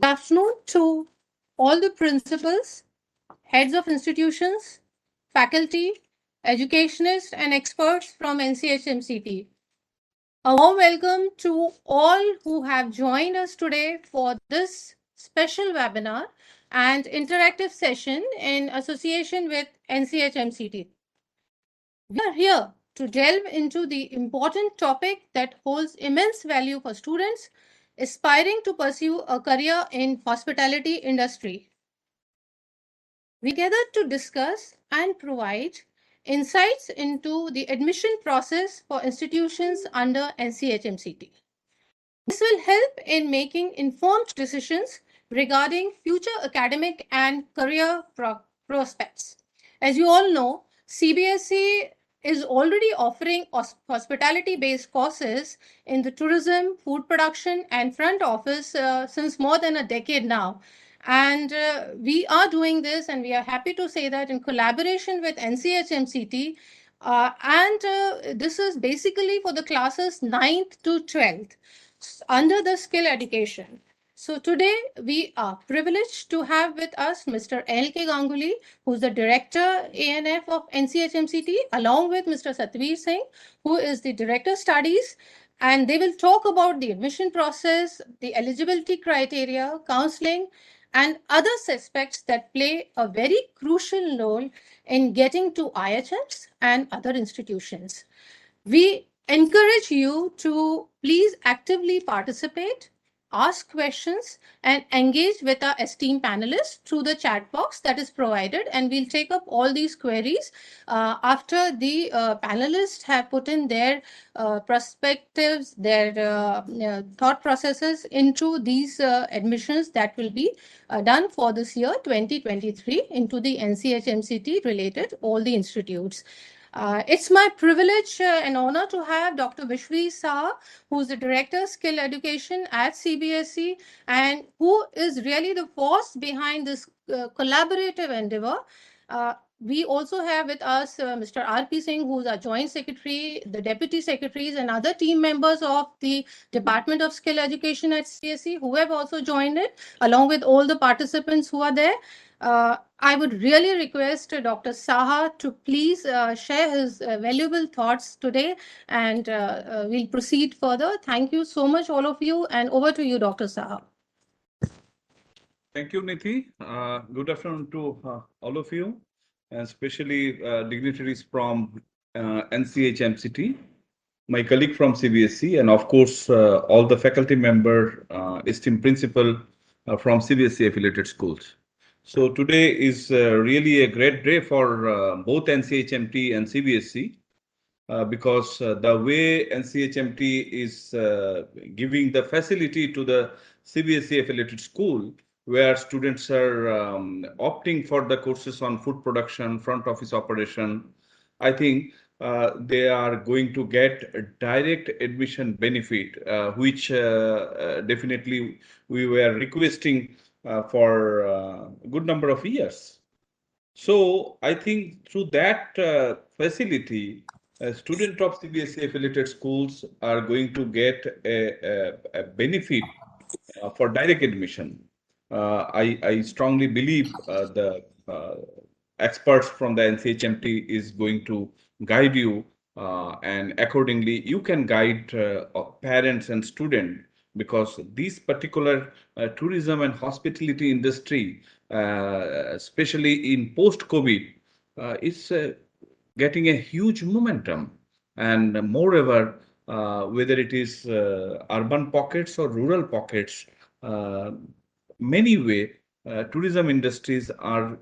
Good afternoon to all the principals, heads of institutions, faculty, educationists, and experts from NCHMCT. A warm welcome to all who have joined us today for this special webinar and interactive session in association with NCHMCT. We are here to delve into the important topic that holds immense value for students aspiring to pursue a career in hospitality industry. We gathered to discuss and provide insights into the admission process for institutions under NCHMCT. This will help in making informed decisions regarding future academic and career prospects. As you all know, CBSE is already offering hospitality-based courses in the tourism, food production, and front office since more than a decade now. And we are doing this, and we are happy to say that in collaboration with NCHMCT, this is basically for the classes 9th to 12th under the skill education. So today we are privileged to have with us Mr. L.K. Ganguly, who's the Director ANF of NCHMCT, along with Mr. Satvir Singh, who is the Director Studies, and they will talk about the admission process, the eligibility criteria, counseling, and other aspects that play a very crucial role in getting to IHMs and other institutions. We encourage you to please actively participate, ask questions, and engage with our esteemed panelists through the chat box that is provided. And we'll take up all these queries after the panelists have put in their perspectives, their thought processes into these admissions that will be done for this year 2023 into the NCHMCT related all the institutes. It's my privilege and honor to have Dr. Vishwi Saha, who's the Director Skill Education at CBSE and who is really the force behind this collaborative endeavor. We also have with us Mr. R.P. Singh, who's our Joint Secretary, the Deputy Secretaries, and other team members of the Department of Skill Education at CBSE, who have also joined it, along with all the participants who are there. I would really request Dr. Saha to please share his valuable thoughts today, and we'll proceed further. Thank you so much, all of you, and over to you, Dr. Saha. Thank you, Nithi. Good afternoon to all of you, and especially dignitaries from NCHMCT, my colleague from CBSE, and of course, all the faculty member, esteemed principal from CBSE affiliated schools. So today is really a great day for both NCHMT and CBSE because the way NCHMT is giving the facility to the CBSE affiliated school, where students are opting for the courses on food production, front office operation, I think they are going to get a direct admission benefit, which definitely we were requesting for a good number of years. So I think through that facility, students of CBSE affiliated schools are going to get a benefit for direct admission. I strongly believe the experts from the NCHMT is going to guide you, and accordingly you can guide parents and students, because this particular tourism and hospitality industry, especially in post-COVID, is getting a huge momentum. And moreover, whether it is urban pockets or rural pockets, many way tourism industries are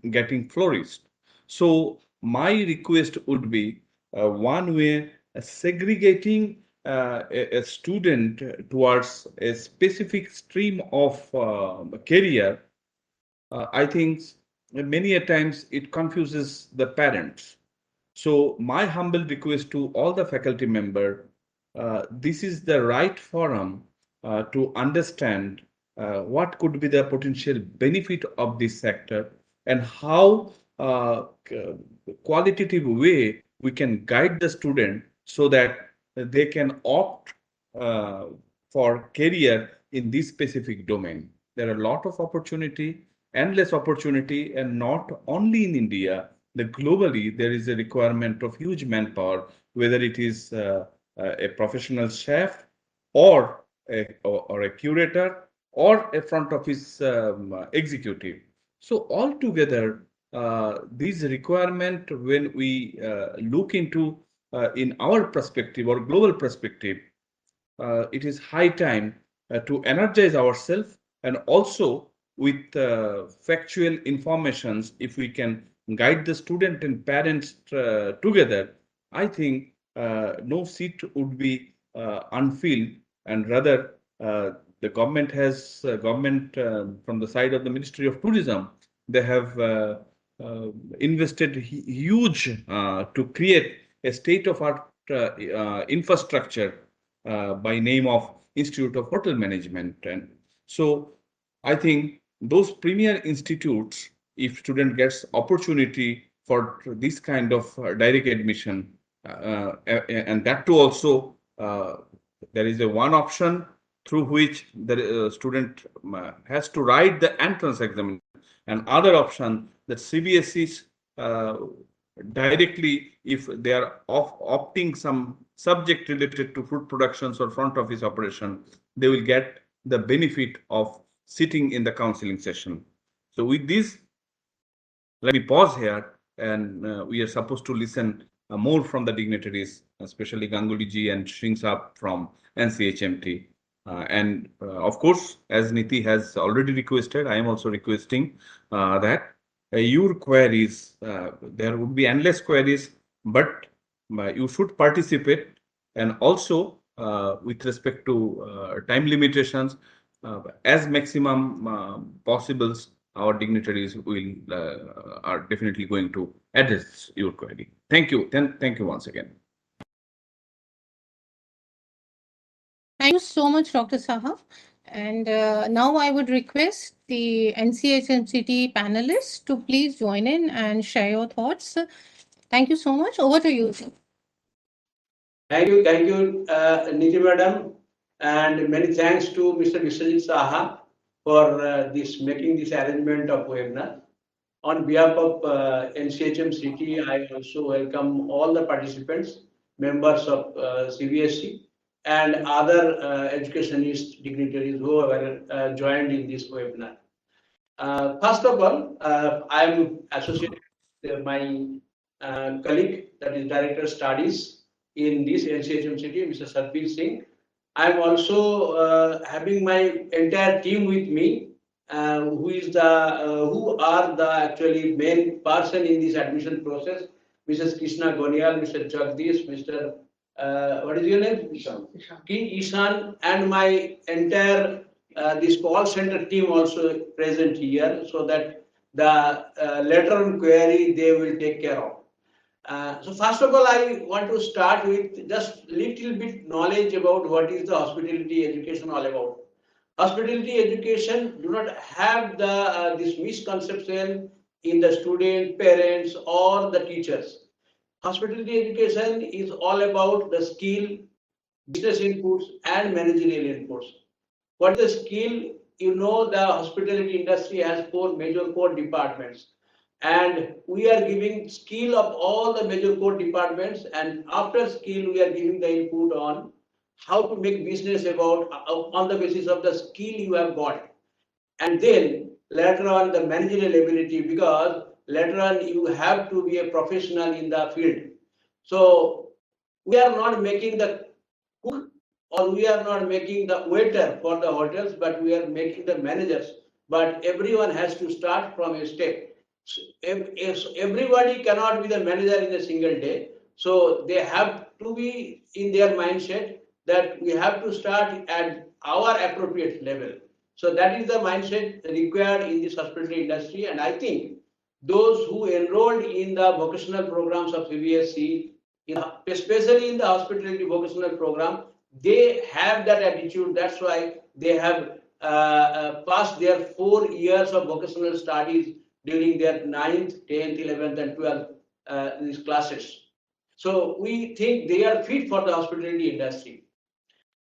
getting flourished. So my request would be one way segregating a student towards a specific stream of career. I think many a times it confuses the parents. So my humble request to all the faculty member, this is the right forum to understand what could be the potential benefit of this sector, and how qualitative way we can guide the student so that they can opt for career in this specific domain. there are a lot of opportunity, endless opportunity, and not only in India, the globally there is a requirement of huge manpower, whether it is a professional chef or or a curator or a front office executive. So altogether, these requirement when we look into in our perspective or global perspective, it is high time to energize ourselves, and also with factual informations, if we can guide the student and parents together, I think no seat would be unfilled, and rather the government has government from the side of the Ministry of Tourism, they have invested huge to create a state of art infrastructure by name of Institute of Hotel Management. And so I think those premier institutes, if student gets opportunity for this kind of direct admission, and that too also there is a one option through which the student has to write the entrance examination, and other option that CBSEs directly, if they are opting some subject related to food productions or front office operation, they will get the benefit of sitting in the counseling session. So with this, let me pause here, and we are supposed to listen more from the dignitaries, especially Ganguly ji and Singh Saab from NCHMT. And of course, as Niti has already requested, I am also requesting that your queries, there would be endless queries, but you should participate, and also with respect to time limitations, as maximum possibles, our dignitaries will are definitely going to address your query. Thank you. Thank you once again. Thank you so much, Dr. Saha. And now I would request the NCHMCT panelists to please join in and share your thoughts. Thank you so much. Over to you. Thank you, Niti Madam, and many thanks to Mr. Vishwajit Saha for making this arrangement of webinar. On behalf of NCHMCT, I also welcome all the participants, members of CBSE, and other educationist dignitaries who have joined in this webinar. First of all, I am associated with my colleague, that is Director of Studies in this NCHMCT, Mr. Satbir Singh. I am also having my entire team with me, who are the actually main person in this admission process. Mrs. Krishna Gonial, Mr. Jagdish, Mr. What is your name? Ishan, and my entire this call center team also present here, so that the letter on query they will take care of. So first of all, I want to start with just little bit knowledge about what is the hospitality education all about. Hospitality education do not have the this misconception in the student, parents, or the teachers. Hospitality education is all about the skill, business inputs, and managerial inputs. What is the skill? You know, the hospitality industry has four major core departments, and we are giving skill of all the major core departments, and after skill we are giving the input on how to make business about on the basis of the skill you have got. And then later on the managerial ability, because later on you have to be a professional in the field. So we are not making the cook, or we are not making the waiter for the hotels, but we are making the managers. But everyone has to start from a step. If everybody cannot be the manager in a single day, so they have to be in their mindset that we have to start at our appropriate level. So that is the mindset required in this hospitality industry. And I think those who enrolled in the vocational programs of CBSE, especially in the hospitality vocational program, they have that attitude. That's why they have passed their 4 years of vocational studies during their 9th, 10th, 11th, and 12th these classes. So we think they are fit for the hospitality industry.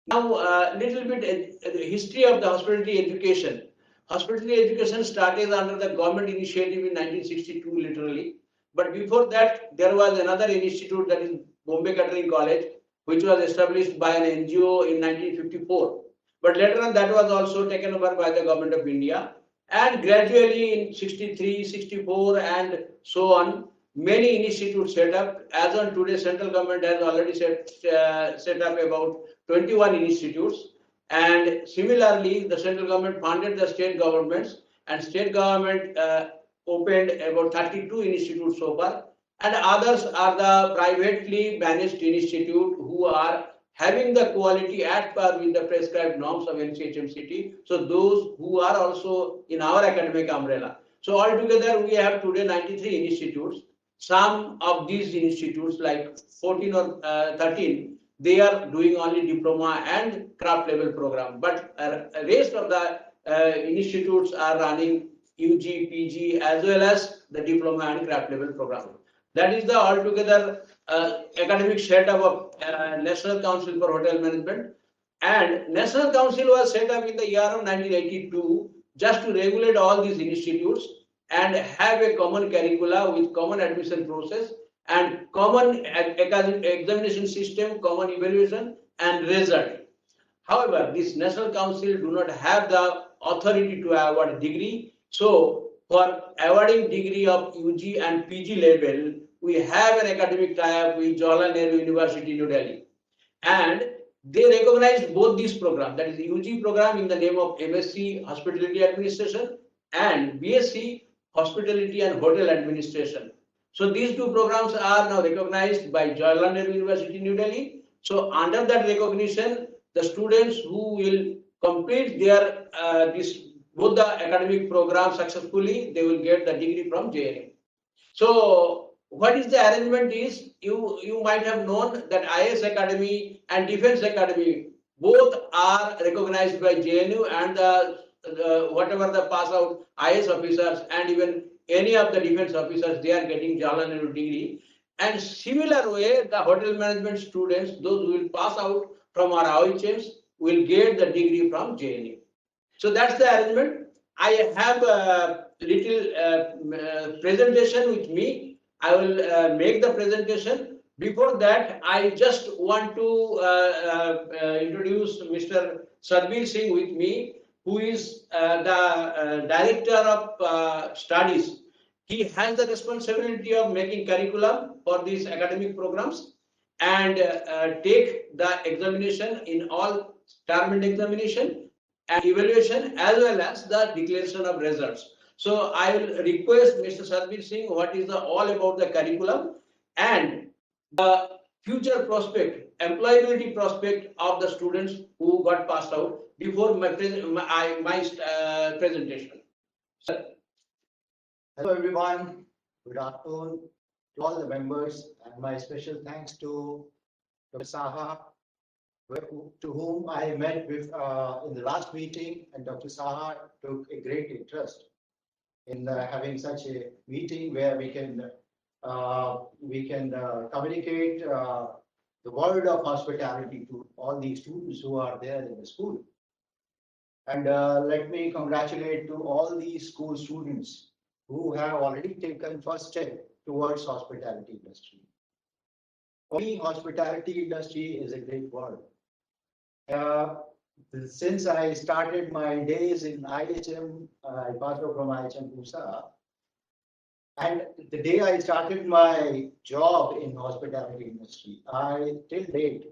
Now, a little bit the history of the hospitality education. hospitality education started under the government initiative in 1962, literally. But before that, there was another institute, that is Bombay Catering College, which was established by an NGO in 1954. But later on, that was also taken over by the government of India. And gradually in 63, 64, and so on, many institutes set up. As on today, central government has already set up about 21 institutes. And similarly, the central government funded the state governments, and state government opened about 32 institutes so far, and others are the privately managed institute who are having the quality at par with the prescribed norms of NCHMCT. So those who are also in our academic umbrella. So altogether we have today 93 institutes. Some of these institutes, like 14 or 13, they are doing only diploma and craft level program, but rest of the institutes are running UG, PG, as well as the diploma and craft level program. That is the altogether academic setup of National Council for Hotel Management. And National Council was set up in the year of 1982 just to regulate all these institutes and have a common curricula with common admission process and common examination system, common evaluation and result. However, this National Council do not have the authority to award degree. So for awarding degree of UG and PG level, we have an academic tie-up with Jawaharlal Nehru University, New Delhi. And they recognized both these programs, that is the UG program in the name of MSc Hospitality Administration and BSc Hospitality and Hotel Administration. So these two programs are now recognized by Jawaharlal Nehru University, New Delhi. So under that recognition, the students who will complete their both the academic program successfully, they will get the degree from JNU. So what is the arrangement is, you might have known that IAS Academy and Defense Academy both are recognized by JNU, and whatever the pass out IAS officers and even any of the defense officers, they are getting Jawaharlal Nehru degree. And similar way, the hotel management students, those who will pass out from our OHMs, will get the degree from JNU. So that's the arrangement. I have a little presentation with me. I will make the presentation. Before that, I just want to introduce Mr. Sadbir Singh with me, who is the Director of Studies. He has the responsibility of making curriculum for these academic programs and take the examination in all term and examination and evaluation, as well as the declaration of results. So I will request Mr. Sadbir Singh what is all about the curriculum and the future prospect, employability prospect of the students who got passed out before my presentation. Sir. Hello everyone, good afternoon to all the members, and my special thanks to Dr. Saha, to whom I met with in the last meeting, and Dr. Saha took a great interest in having such a meeting where we can communicate the word of hospitality to all these students who are there in the school. And let me congratulate to all these school students who have already taken first step towards hospitality industry. For me, hospitality industry is a great word. Since I started my days in IHM, I passed out from IHM Pusa, and the day I started my job in hospitality industry, I till date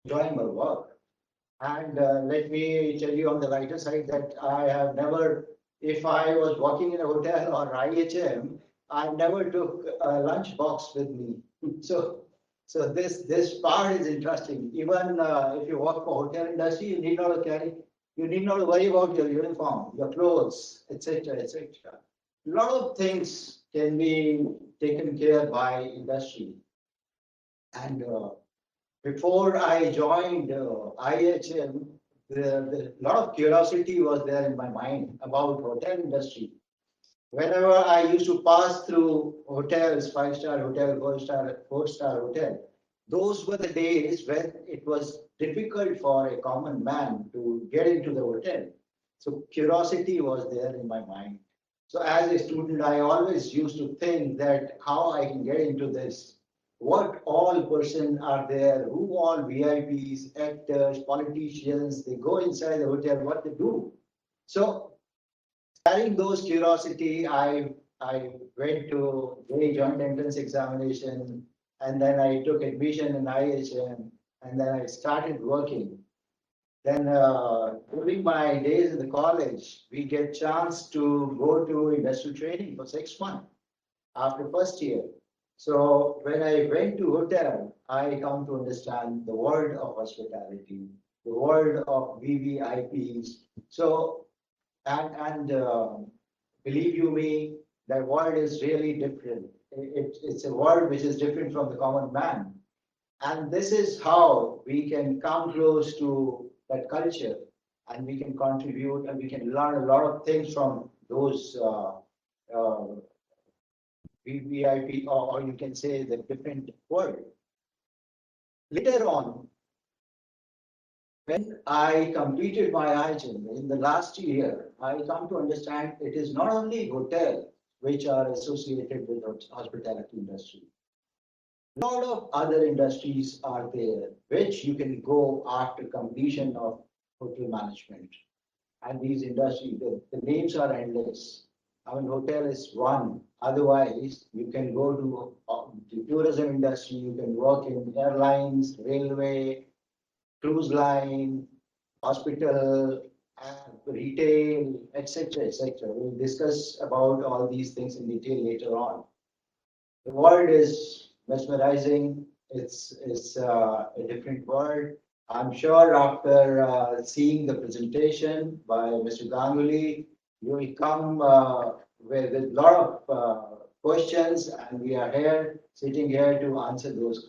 enjoying my work. And let me tell you on the lighter side that I have never, if I was working in a hotel or IHM, I never took a lunch box with me. So this part is interesting. Even if you work for hotel industry, you need not worry about your uniform, your clothes, etc., etc. A lot of things can be taken care by industry. And before I joined IHM, a lot of curiosity was there in my mind about hotel industry. Whenever I used to pass through hotels, 5-star hotel, 4-star hotel, those were the days when it was difficult for a common man to get into the hotel. So curiosity was there in my mind. So as a student, I always used to think that how I can get into this. What all person are there, who all VIPs, actors, politicians, they go inside the hotel, what they do. So carrying those curiosity, I went to a joint entrance examination, and then I took admission in IHM, and then I started working. Then during my days in the college, we get chance to go to industrial training for 6 months after first year. So when I went to hotel, I come to understand the world of hospitality, the world of VVIPs. So and believe you me, that world is really different. It's a world which is different from the common man. And this is how we can come close to that culture, and we can contribute and we can learn a lot of things from those VVIP, or you can say the different world. Later on, when I completed my IHM in the last year, I come to understand it is not only hotel which are associated with the hospitality industry. A lot of other industries are there, which you can go after completion of hotel management. And these industries, the names are endless. I mean, hotel is one. Otherwise, you can go to the tourism industry, you can work in airlines, railway, cruise line, hospital, retail, etc., etc. We'll discuss about all these things in detail later on. The world is mesmerizing. It's a different world. I'm sure after seeing the presentation by Mr. Ganguly, you will come with a lot of questions, and we are here, sitting here to answer those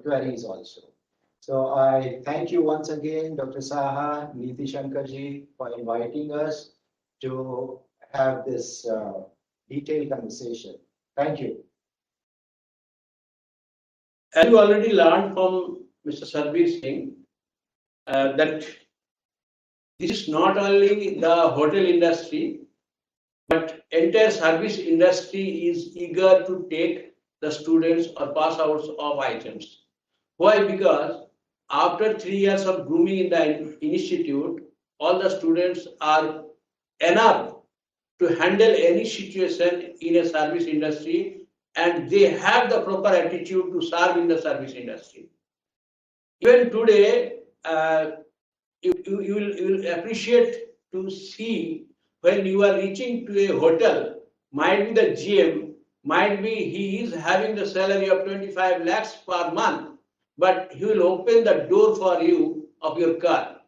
queries also. So I thank you once again, Dr. Saha, Neeti Shankarji, for inviting us to have this detailed conversation. Thank you. As you already learned from Mr. Sarbir Singh, that this is not only the hotel industry, but entire service industry is eager to take the students or pass outs of items. Why? Because after 3 years of grooming in the institute, all the students are enough to handle any situation in a service industry, and they have the proper attitude to serve in the service industry. Even today, you will appreciate to see when you are reaching to a hotel, might be the GM, might be he is having the salary of 25 lakhs per month, but he will open the door for you of your car.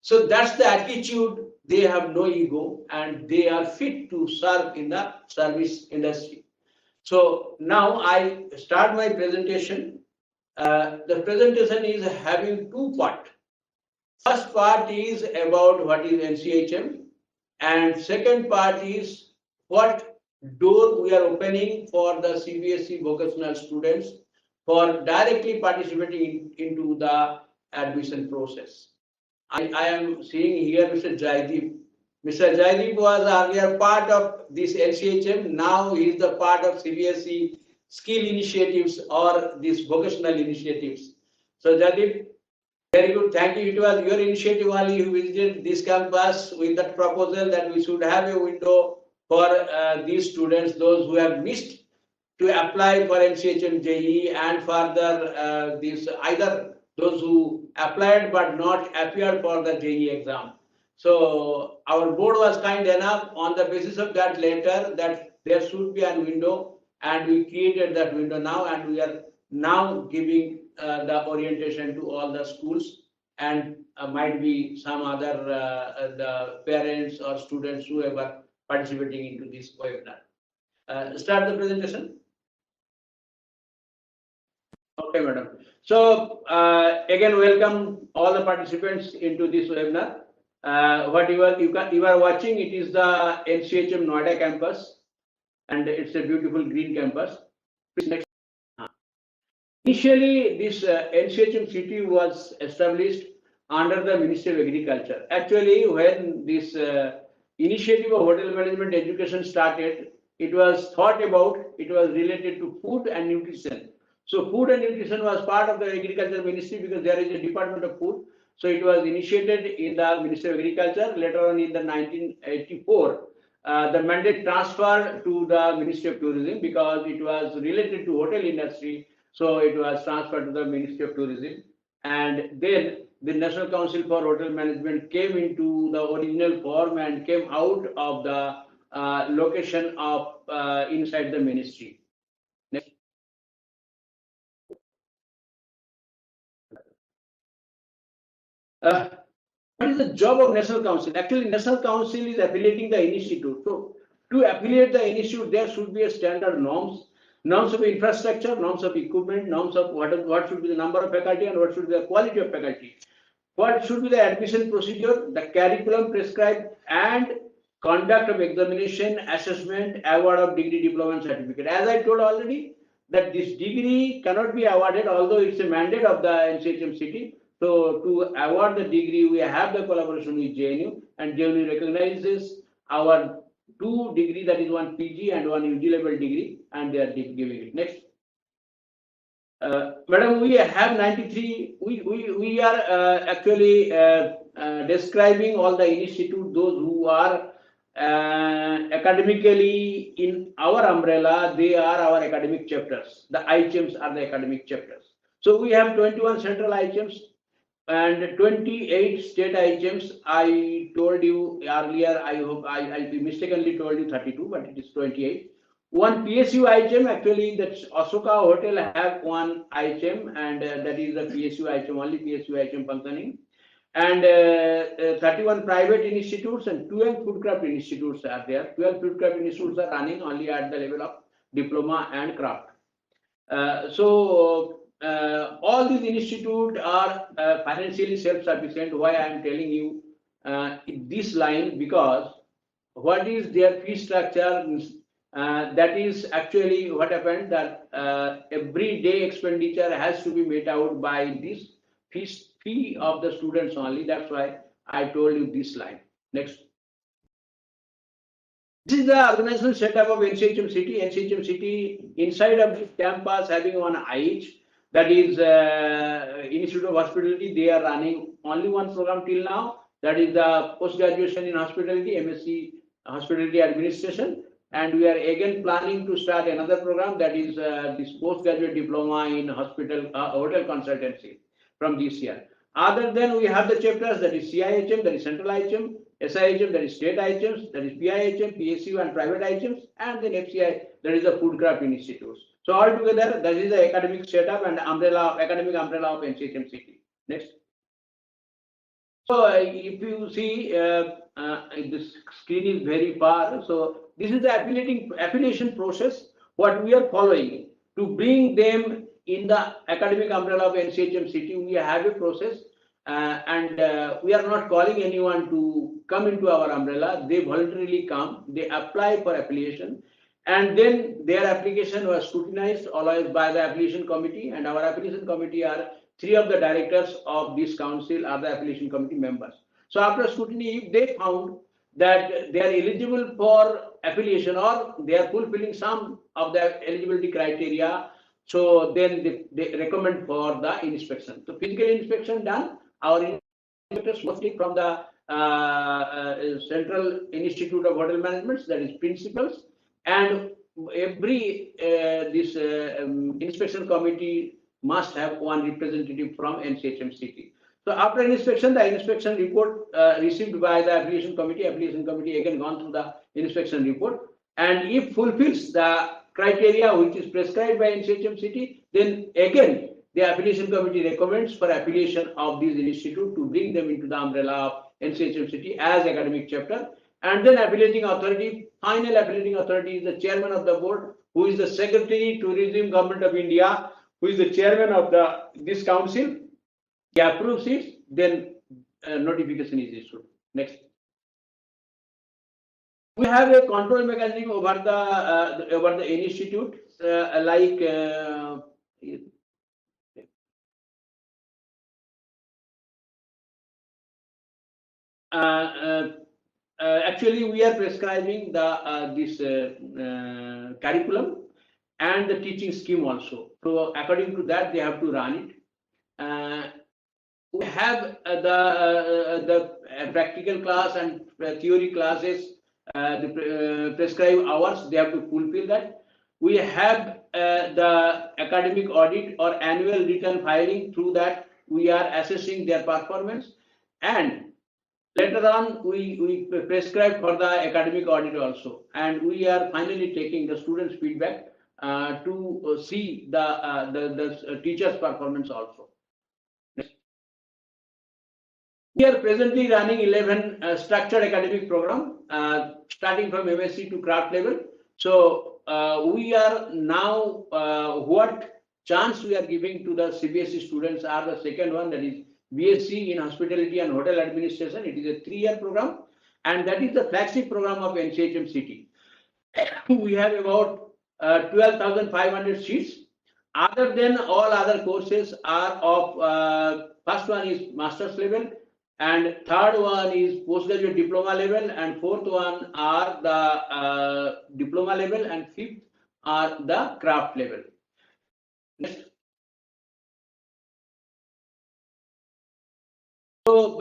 So that's the attitude. They have no ego and they are fit to serve in the service industry. So now I start my presentation. The presentation is having two parts. First part is about what is NCHM, and second part is what door we are opening for the CBSE vocational students for directly participating into the admission process. I am seeing here Mr. Jaideep. Mr. Jaideep was earlier part of this NCHM. Now he is the part of CBSE skill initiatives or these vocational initiatives. So Jaideep, very good. Thank you. It was your initiative only who visited this campus with that proposal that we should have a window for these students, those who have missed to apply for NCHM JE, and further this either those who applied but not appeared for the JE exam. So our board was kind enough on the basis of that letter that there should be a window, and we created that window now, and we are now giving the orientation to all the schools, and might be some other the parents or students whoever participating into this webinar. Start the presentation. Okay, madam. So again, welcome all the participants into this webinar. What you are watching, it is the NCHM Noida campus, and it's a beautiful green campus. Please next. Initially, this NCHMCT was established under the Ministry of Agriculture. Actually, when this initiative of hotel management education started, it was thought about, it was related to food and nutrition. So food and nutrition was part of the Agriculture Ministry because there is a Department of Food. So it was initiated in the Ministry of Agriculture. Later on in the 1984, the mandate transferred to the Ministry of Tourism because it was related to hotel industry. So it was transferred to the Ministry of Tourism. And then the National Council for Hotel Management came into the original form and came out of the location of inside the ministry. Next. What is the job of National Council? Actually, National Council is affiliating the institute. So to affiliate the institute, there should be a standard norms of infrastructure, norms of equipment, norms of what should be the number of faculty and what should be the quality of faculty. What should be the admission procedure, the curriculum prescribed, and conduct of examination, assessment, award of degree, diploma, and certificate. As I told already, that this degree cannot be awarded, although it's a mandate of the NCHMCT. So to award the degree, we have the collaboration with JNU, and JNU recognizes our 2 degree, that is 1 PG and 1 UG level degree, and they are giving it. Next. Madam, we have 93. We are actually describing all the institute, those who are academically in our umbrella, they are our academic chapters. The IHMs are the academic chapters. So we have 21 central IHMs and 28 state IHMs. I told you earlier, I hope I mistakenly told you 32, but it is 28. One PSU IHM, actually that's Asoka Hotel have one IHM, and that is the PSU IHM, only PSU IHM functioning. And 31 private institutes and 12 foodcraft institutes are there. 12 foodcraft institutes are running only at the level of diploma and craft. So all these institutes are financially self-sufficient. Why I am telling you this line? Because what is their fee structure? That is actually what happened, that every day expenditure has to be made out by this fee of the students only. That's why I told you this line. Next. This is the organizational setup of NCHMCT. NCHMCT inside of this campus having one IH, that is Institute of Hospitality. They are running only one program till now. That is the post-graduation in hospitality, MSc Hospitality Administration. And we are again planning to start another program, that is this postgraduate diploma in hotel consultancy from this year. Other than we have the chapters, that is CIHM, that is Central IHM, SIHM, that is State IHMs, that is PIHM, PSU, and private IHMs, and then FCI, that is the Foodcraft Institutes. So altogether, that is the academic setup and academic umbrella of NCHMCT. Next. So if you see, this screen is very far. So this is the affiliation process, what we are following to bring them in the academic umbrella of NCHMCT. We have a process, and we are not calling anyone to come into our umbrella. They voluntarily come, they apply for affiliation, and then their application was scrutinized always by the affiliation committee, and our affiliation committee are 3 of the directors of this council are the affiliation committee members. So after scrutiny, if they found that they are eligible for affiliation or they are fulfilling some of the eligibility criteria, so then they recommend for the inspection. So physical inspection done, our inspectors mostly from the Central Institute of Hotel Management, that is principals, and every this inspection committee must have one representative from NCHMCT. So after inspection, the inspection report received by the affiliation committee again gone through the inspection report, and if fulfills the criteria which is prescribed by NCHMCT, then again the affiliation committee recommends for affiliation of these institute to bring them into the umbrella of NCHMCT as academic chapter. And then affiliating authority, final affiliating authority is the chairman of the board, who is the Secretary Tourism, Government of India, who is the chairman of this council. He approves it, then notification is issued. Next. We have a control mechanism over the institute, like actually we are prescribing the this curriculum and the teaching scheme also. So according to that, they have to run it. We have the practical class and theory classes, the prescribed hours. They have to fulfill that. We have the academic audit or annual return filing. Through that, we are assessing their performance, and later on we prescribe for the academic audit also, and we are finally taking the students' feedback to see the teachers' performance also. We are presently running 11 structured academic program, starting from MSc to craft level. So we are now, what chance we are giving to the CBSE students are the second one, that is BSc in Hospitality and Hotel Administration. It is a 3-year program, and that is the flagship program of NCHMCT. We have about 12,500 seats. Other than all other courses are of, first one is master's level, and third one is postgraduate diploma level, and fourth one are the diploma level, and fifth are the craft level. Next. So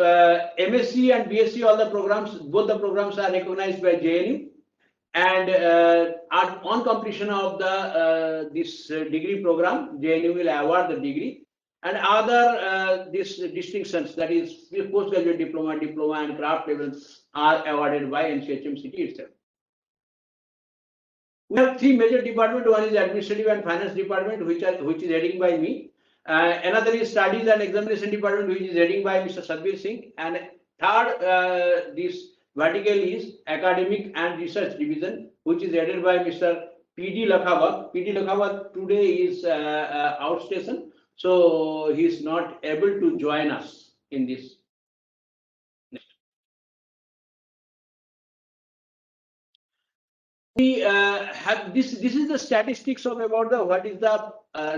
MSc and BSc, all the programs, both the programs are recognized by JNU, and on completion of the this degree program, JNU will award the degree. And other these distinctions, that is postgraduate diploma, diploma, and craft levels, are awarded by NCHMCT itself. We have 3 major departments. One is administrative and finance department, which is heading by me. Another is studies and examination department, which is heading by Mr. Satbir Singh. And third, this vertical is academic and research division, which is headed by Mr. P.D. Lakhawat. P.D. Lakhawat today is outstation, so he is not able to join us in this. We have this is the statistics of about the what is the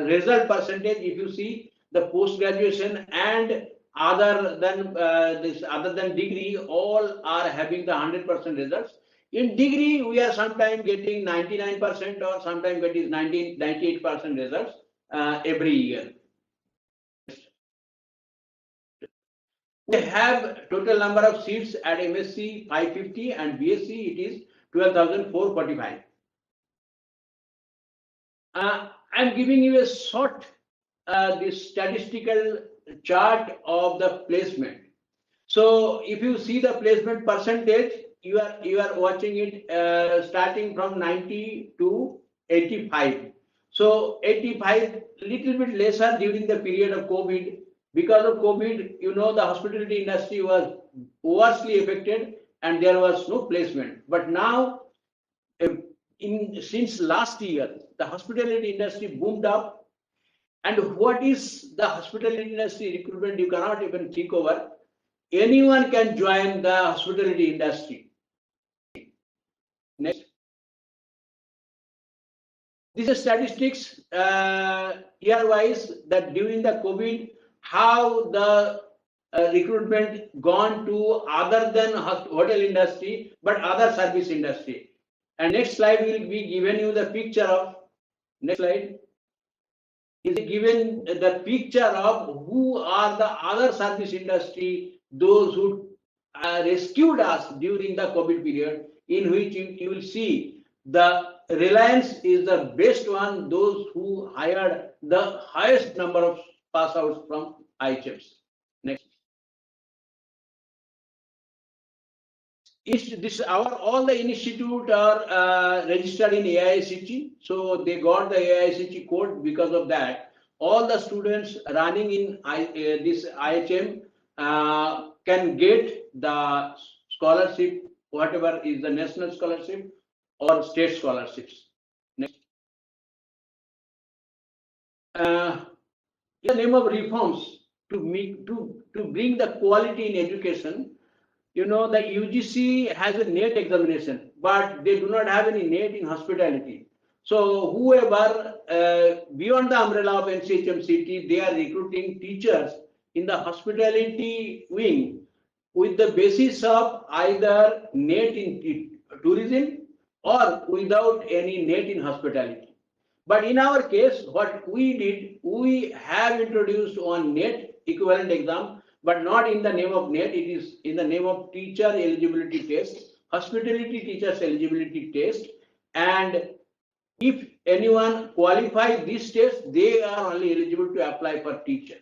result percentage. If you see the post graduation and other than degree, all are having the 100% results. In degree, we are sometimes getting 99% or sometimes getting 98% results every year. We have total number of seats at MSc 550 and BSc it is 12,445. I'm giving you a short this statistical chart of the placement. So if you see the placement percentage, you are watching it starting from 90 to 85. So 85, little bit lesser during the period of COVID. Because of COVID, you know, the hospitality industry was worstly affected and there was no placement. But now, since last year, the hospitality industry boomed up. And what is the hospitality industry recruitment? You cannot even think over. Anyone can join the hospitality industry. Next. This is statistics year-wise, that during the COVID, how the recruitment gone to other than hotel industry, but other service industry. And next slide will be given you the picture of, next slide, is given the picture of who are the other service industry, those who rescued us during the COVID period, in which you will see the Reliance is the best one, those who hired the highest number of pass outs from IHMs. Next. All the institute are registered in AICTE, so they got the AICTE code. Because of that, all the students running in this IHM can get the scholarship, whatever is the national scholarship or state scholarships. Next. In the name of reforms to bring the quality in education, you know, the UGC has a NET examination, but they do not have any NET in hospitality. So whoever beyond the umbrella of NCHMCT, they are recruiting teachers in the hospitality wing with the basis of either net in tourism or without any net in hospitality. But in our case, what we did, we have introduced one net equivalent exam, but not in the name of net, it is in the name of teacher eligibility test, hospitality teachers eligibility test. And if anyone qualifies this test, they are only eligible to apply for teacher.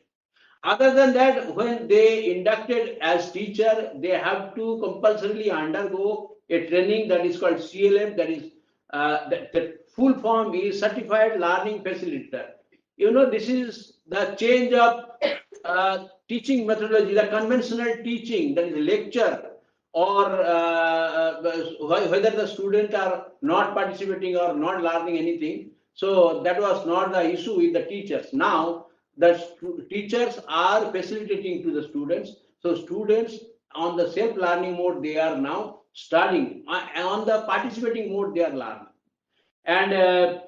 Other than that, when they inducted as teacher, they have to compulsorily undergo a training that is called CLM, that is the full form is Certified Learning Facilitator. You know, this is the change of teaching methodology, the conventional teaching, that is lecture, or whether the students are not participating or not learning anything. So that was not the issue with the teachers. Now the teachers are facilitating to the students. So students on the self-learning mode, they are now studying. On the participating mode, they are learning. And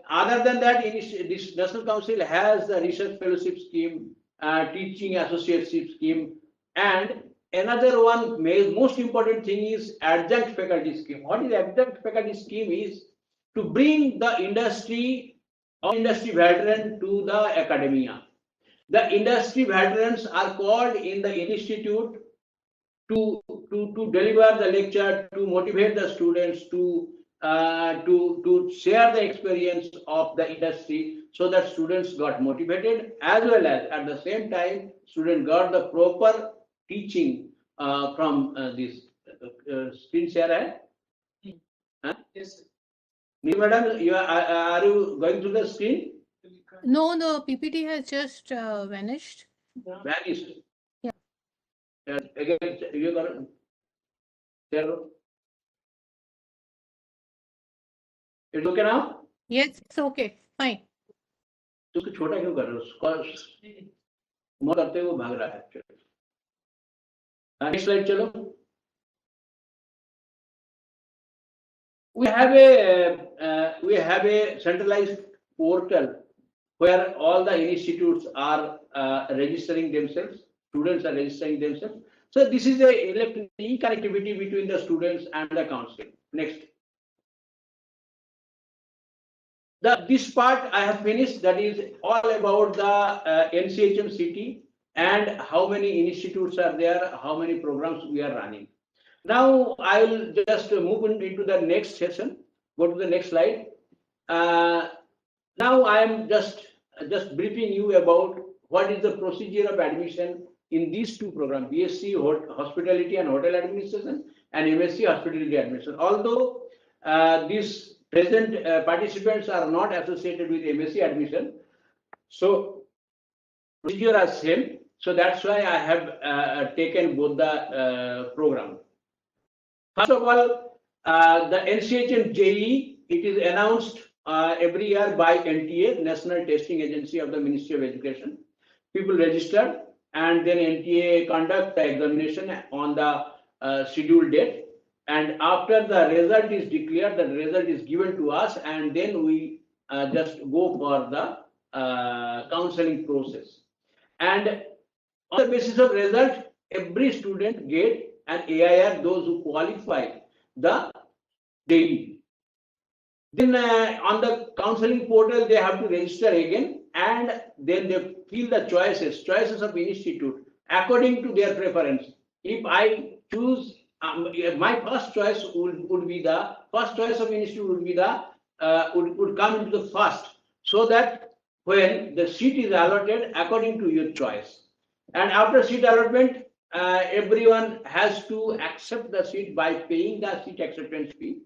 other than that, this National Council has the research fellowship scheme, teaching associateship scheme, and another one most important thing is adjunct faculty scheme. What is adjunct faculty scheme is to bring the industry or industry veteran to the academia. The industry veterans are called in the institute to deliver the lecture, to motivate the students, to share the experience of the industry, so that students got motivated, as well as at the same time students got the proper teaching from this screen share. Huh? Yes. Madam, are you going through the screen? No, the PPT has just vanished. Vanished. Yeah. Again, you got it. Share. It's okay now? Yes, it's okay. Fine. तो उसको छोटा क्यों कर रहे हो? उसको मोर करते हुए भाग रहा है. Next slide चलो. We have a centralized portal where all the institutes are registering themselves. Students are registering themselves. So this is a connectivity between the students and the counseling. Next. This part I have finished. That is all about the NCHMCT and how many institutes are there, how many programs we are running. Now I will just move into the next session. Go to the next slide. Now I am just briefing you about what is the procedure of admission in these two programs, BSc Hospitality and Hotel Administration and MSc Hospitality Administration. Although these present participants are not associated with MSc admission, so procedure are same. So that's why I have taken both the program. First of all, the NCHM JEE, it is announced every year by NTA, National Testing Agency of the Ministry of Education. People register, and then NTA conduct the examination on the scheduled date. And after the result is declared, the result is given to us, and then we just go for the counseling process. And on the basis of result, every student get an AIR, those who qualify the JEE. Then on the counseling portal, they have to register again, and then they fill the choices of institute according to their preference. If I choose, my first choice would be the first choice of institute would be the would come into the first, so that when the seat is allotted according to your choice, and after seat allotment, everyone has to accept the seat by paying the seat acceptance fee.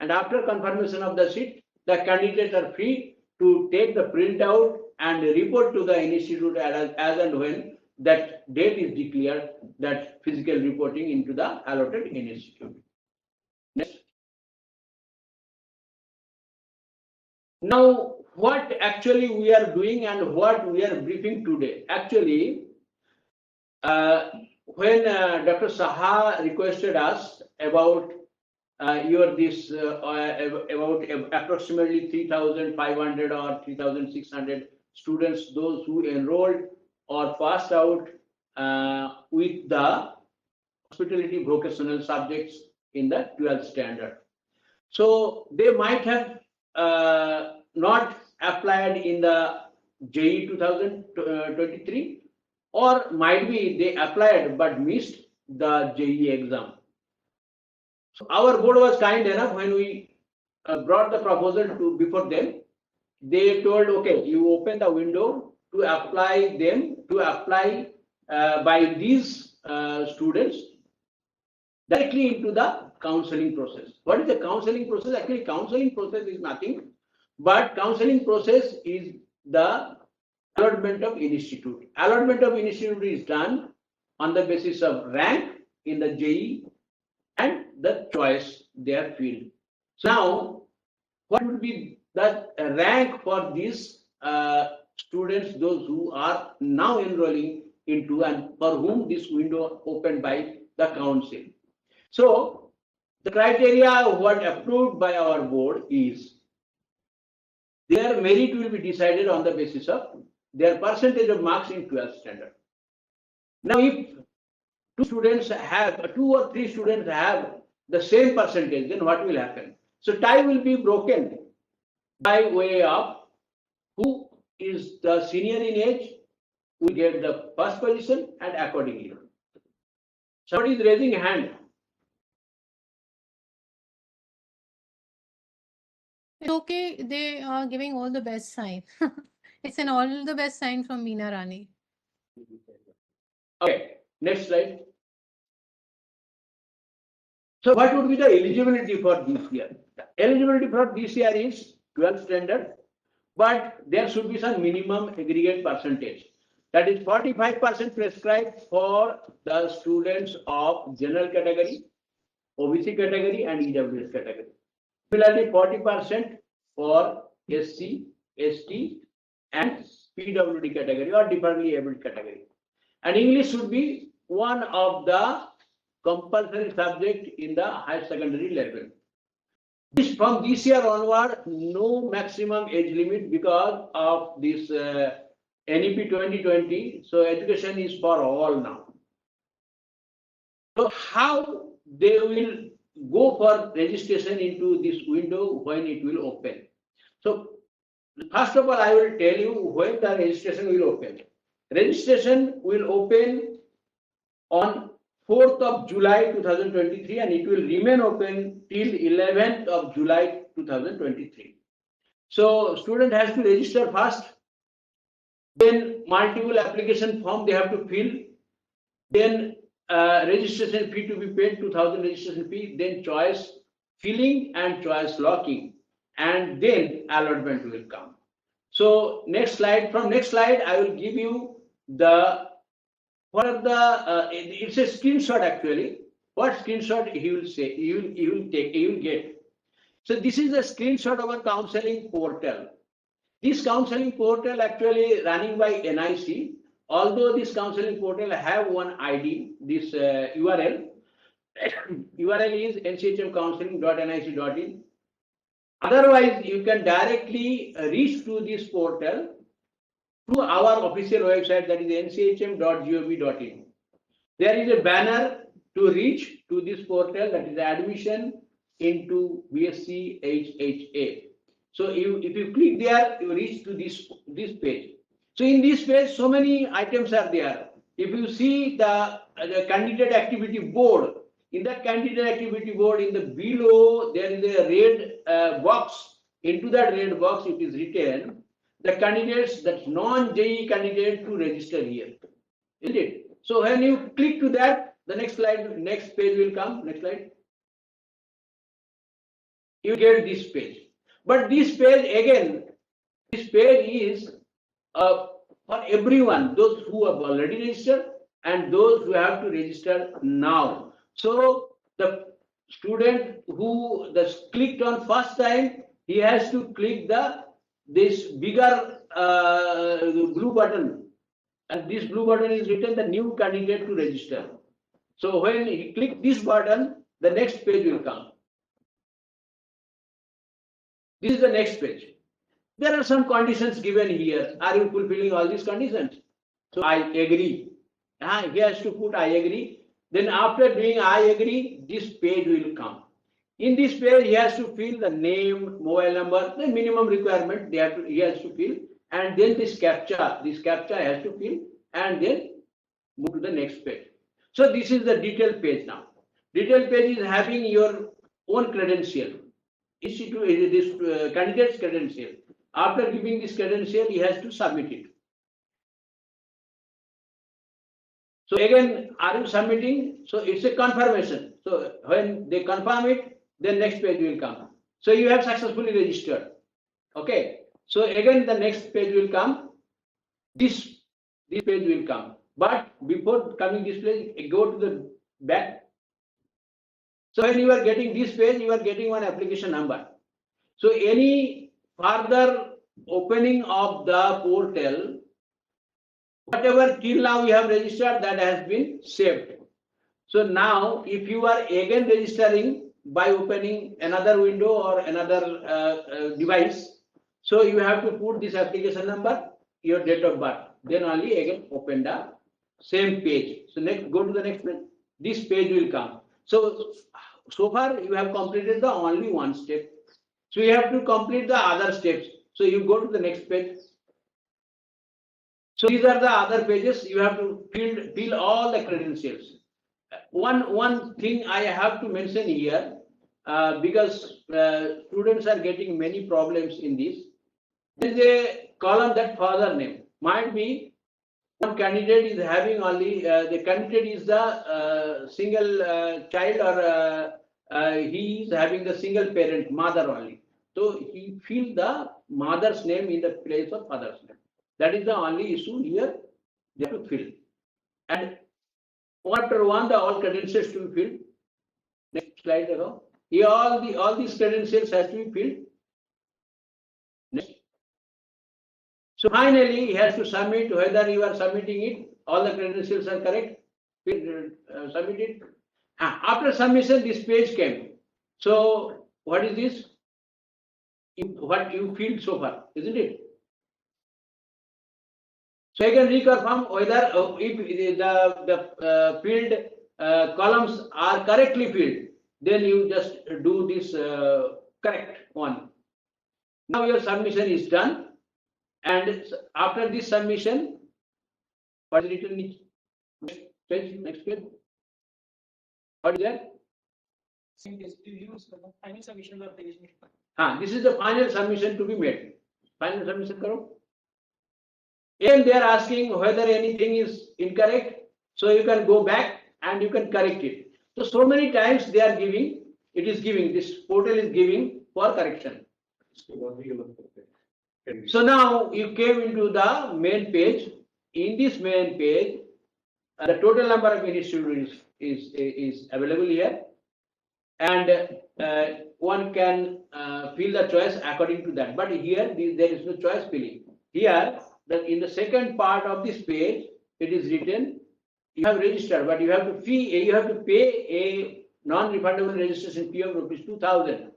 And after confirmation of the seat, the candidates are free to take the printout and report to the institute as and when that date is declared, that physical reporting into the allotted institute. Next. Now, what actually we are doing and what we are briefing today. Actually, when Dr. Saha requested us about about approximately 3,500 or 3,600 students, those who enrolled or passed out with the hospitality vocational subjects in the 12th standard. So they might have not applied in the JEE 2023, or might be they applied but missed the JEE exam. So our board was kind enough when we brought the proposal to before them. They told, okay, you open the window to apply by these students directly into the counseling process. What is the counseling process? Actually, counseling process is nothing but counseling process is the allotment of institute. Allotment of institute is done on the basis of rank in the JEE and the choice they are filled. So now, what would be the rank for these students, those who are now enrolling into and for whom this window opened by the council? So the criteria what approved by our board is their merit will be decided on the basis of their percentage of marks in 12th standard. Now, if two or three students have the same percentage, then what will happen? So tie will be broken by way of who is the senior in age will get the first position and accordingly. Somebody is raising a hand. It's okay, they are giving all the best sign. It's an all the best sign from Meena Rani. Okay, next slide. So what would be the eligibility for this year? The eligibility for this year is 12th standard, but there should be some minimum aggregate percentage. That is 45% prescribed for the students of general category, OBC category and EWS category. Similarly, 40% for SC, ST and PWD category or differently abled category. And English should be one of the compulsory subject in the higher secondary level. From this year onward, no maximum age limit because of this NEP 2020. So education is for all now. So how they will go for registration into this window when it will open? So first of all, I will tell you when the registration will open. Registration will open on 4th of July 2023 and it will remain open till 11th of July 2023. So student has to register first, then multiple application form they have to fill, then registration fee to be paid, 2,000 registration fee, then choice filling and choice locking, and then allotment will come. So next slide. From next slide, I will give you the what are the it's a screenshot actually. What screenshot he will say he will get. So this is a screenshot of our counseling portal. This counseling portal actually running by NIC. Although this counseling portal have one ID, this URL. URL is NCHMCounselling.nic.in. Otherwise, you can directly reach to this portal through our official website, that is NCHM.gov.in. There is a banner to reach to this portal, that is admission into BSc HHA. So if you click there, you reach to this page. So in this page, so many items are there. If you see the candidate activity board, in that candidate activity board, in the below, there is a red box. Into that red box, it is written the candidates, that non-JEE candidate to register here. Isn't it? So when you click to that, the next slide, next page will come. Next slide. You get this page. But this page again, this page is for everyone, those who have already registered and those who have to register now. So the student who clicked on first time, he has to click this bigger blue button, and this blue button is written the new candidate to register. So when he click this button, the next page will come. This is the next page. There are some conditions given here. Are you fulfilling all these conditions? So I agree. He has to put I agree. Then after doing I agree, this page will come. In this page, he has to fill the name, mobile number, the minimum requirement he has to fill, and then this captcha has to fill, and then move to the next page. So this is the detailed page now. Detailed page is having your own credential. Institute this candidate's credential. After giving this credential, he has to submit it. So again, are you submitting? So it's a confirmation. So when they confirm it, then next page will come. So you have successfully registered. Okay. So again, the next page will come. This page will come. But before coming this page, go to the back. So when you are getting this page, you are getting one application number. So any further opening of the portal, whatever till now you have registered, that has been saved. So now if you are again registering by opening another window or another device, so you have to put this application number, your date of birth, then only again open the same page. So next, go to the next page. This page will come. So far you have completed the only one step. So you have to complete the other steps. So you go to the next page. So these are the other pages. You have to fill all the credentials. One thing I have to mention here, because students are getting many problems in this. There is a column that father name. Might be one candidate is having only the candidate is the single child, or he is having the single parent mother only. So he fill the mother's name in the place of father's name. That is the only issue here. They have to fill. And one after one, the all credentials to be filled. Next slide, ago. Here all these credentials has to be filled. Next. So finally, he has to submit whether you are submitting it. All the credentials are correct. Submit it. After submission, this page came. So what is this? What you filled so far, isn't it? So I can reconfirm whether if the filled columns are correctly filled, then you just do this correct one. Now your submission is done, and after this submission, what is written? Next page. What is that? Final submission of the this is the final submission to be made. Final submission karo. Again, they are asking whether anything is incorrect, so you can go back and you can correct it. So many times they are giving, this portal is giving for correction. So now you came into the main page. In this main page, the total number of institutes is available here, and one can fill the choice according to that. But here there is no choice filling. Here, in the second part of this page, it is written you have registered, but you have to pay a non-refundable registration fee of rupees 2,000.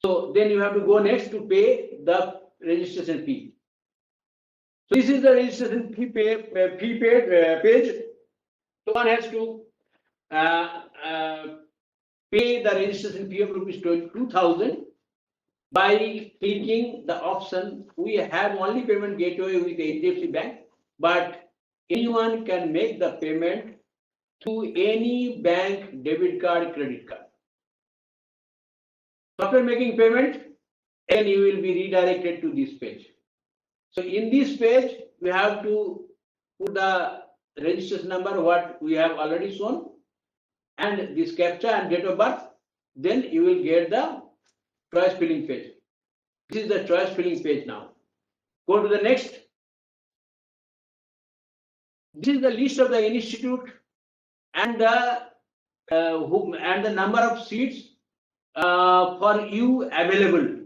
So then you have to go next to pay the registration fee. So this is the registration fee page. So one has to pay the registration fee of rupees 2,000 by clicking the option. We have only payment gateway with HDFC Bank, but anyone can make the payment through any bank debit card, credit card. After making payment, then you will be redirected to this page. So in this page, we have to put the registration number, what we have already shown, and this captcha and date of birth. Then you will get the choice filling page. This is the choice filling page now. Go to the next. This is the list of the institute and the number of seats for you available.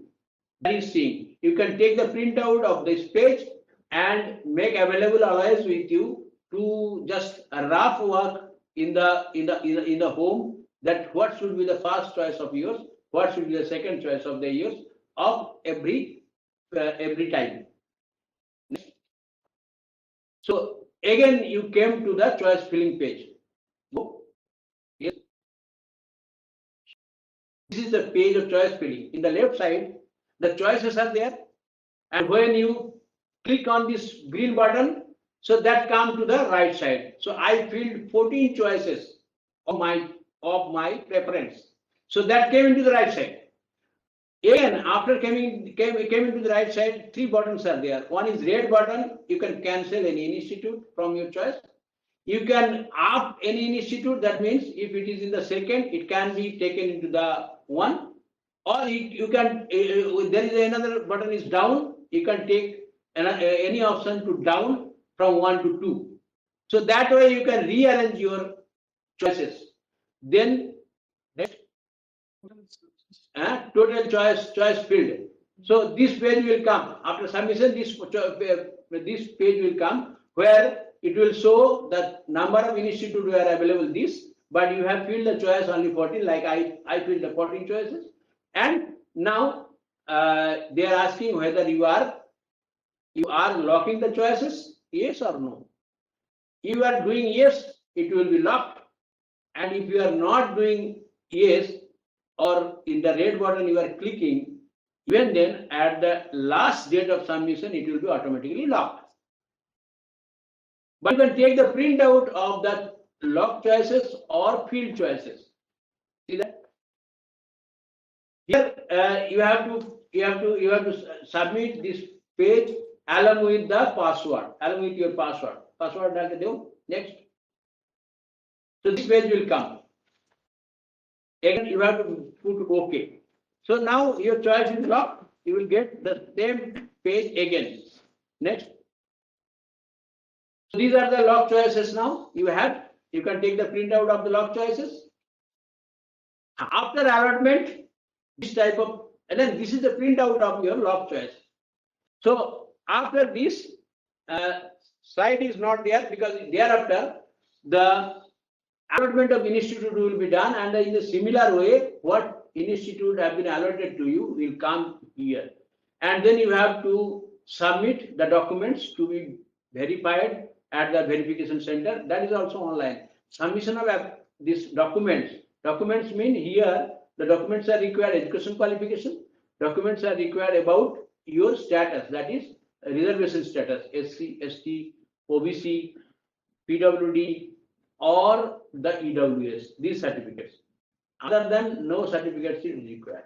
That is seeing. You can take the printout of this page and make available always with you to just a rough work in the home, that what should be the first choice of yours, what should be the second choice of the yours of every time. So again you came to the choice filling page. This is the page of choice filling. In the left side, the choices are there. And when you click on this green button, so that comes to the right side. So I filled 14 choices of my preference. So that came into the right side. Again, after came into the right side, 3 buttons are there. One is red button. You can cancel any institute from your choice. You can opt any institute. That means if it is in the second, it can be taken into the one. Or you can, there is another button is down. You can take any option to down from 1 to 2. So that way you can rearrange your choices. Then next, total choice field. So this page will come after submission. This page will come where it will show the number of institutes were available. This, but you have filled the choice only 14. Like I filled the 14 choices, and now they are asking whether you are locking the choices, yes or no. If you are doing yes, it will be locked, and if you are not doing yes, or in the red button you are clicking, even then at the last date of submission, it will be automatically locked. But you can take the printout of the locked choices or field choices. See that? Here you have to submit this page along with the password, along with your password. Password next. So this page will come. Again, you have to put OK. So now your choice is locked. You will get the same page again. Next. So these are the lock choices now. You can take the printout of the lock choices. After allotment, this type of, and then this is the printout of your lock choice. So after this, slide is not there because thereafter the allotment of institute will be done, and in a similar way, what institute have been allotted to you will come here, and then you have to submit the documents to be verified at the verification center. That is also online. Submission of these documents. Documents mean here the documents are required education qualification. Documents are required about your status, that is reservation status, SC, ST, OBC, PWD, or the EWS, these certificates. Other than no certificates is required.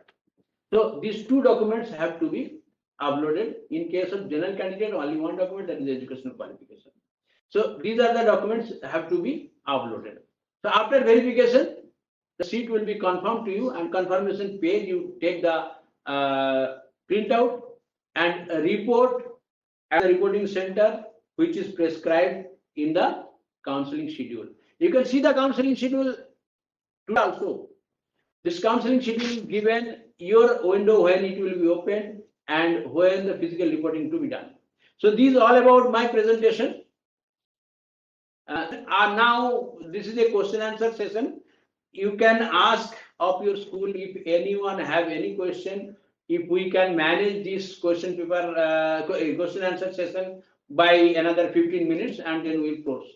So these 2 documents have to be uploaded. In case of general candidate, only 1 document, that is educational qualification. So these are the documents have to be uploaded. So after verification, the seat will be confirmed to you, and confirmation page you take the printout and report at the reporting center, which is prescribed in the counseling schedule. You can see the counseling schedule today also. This counseling schedule given your window when it will be open and when the physical reporting to be done. So these are all about my presentation. Now this is a question answer session. You can ask of your school if anyone have any question. If we can manage this question paper question answer session by another 15 minutes, and then we'll close.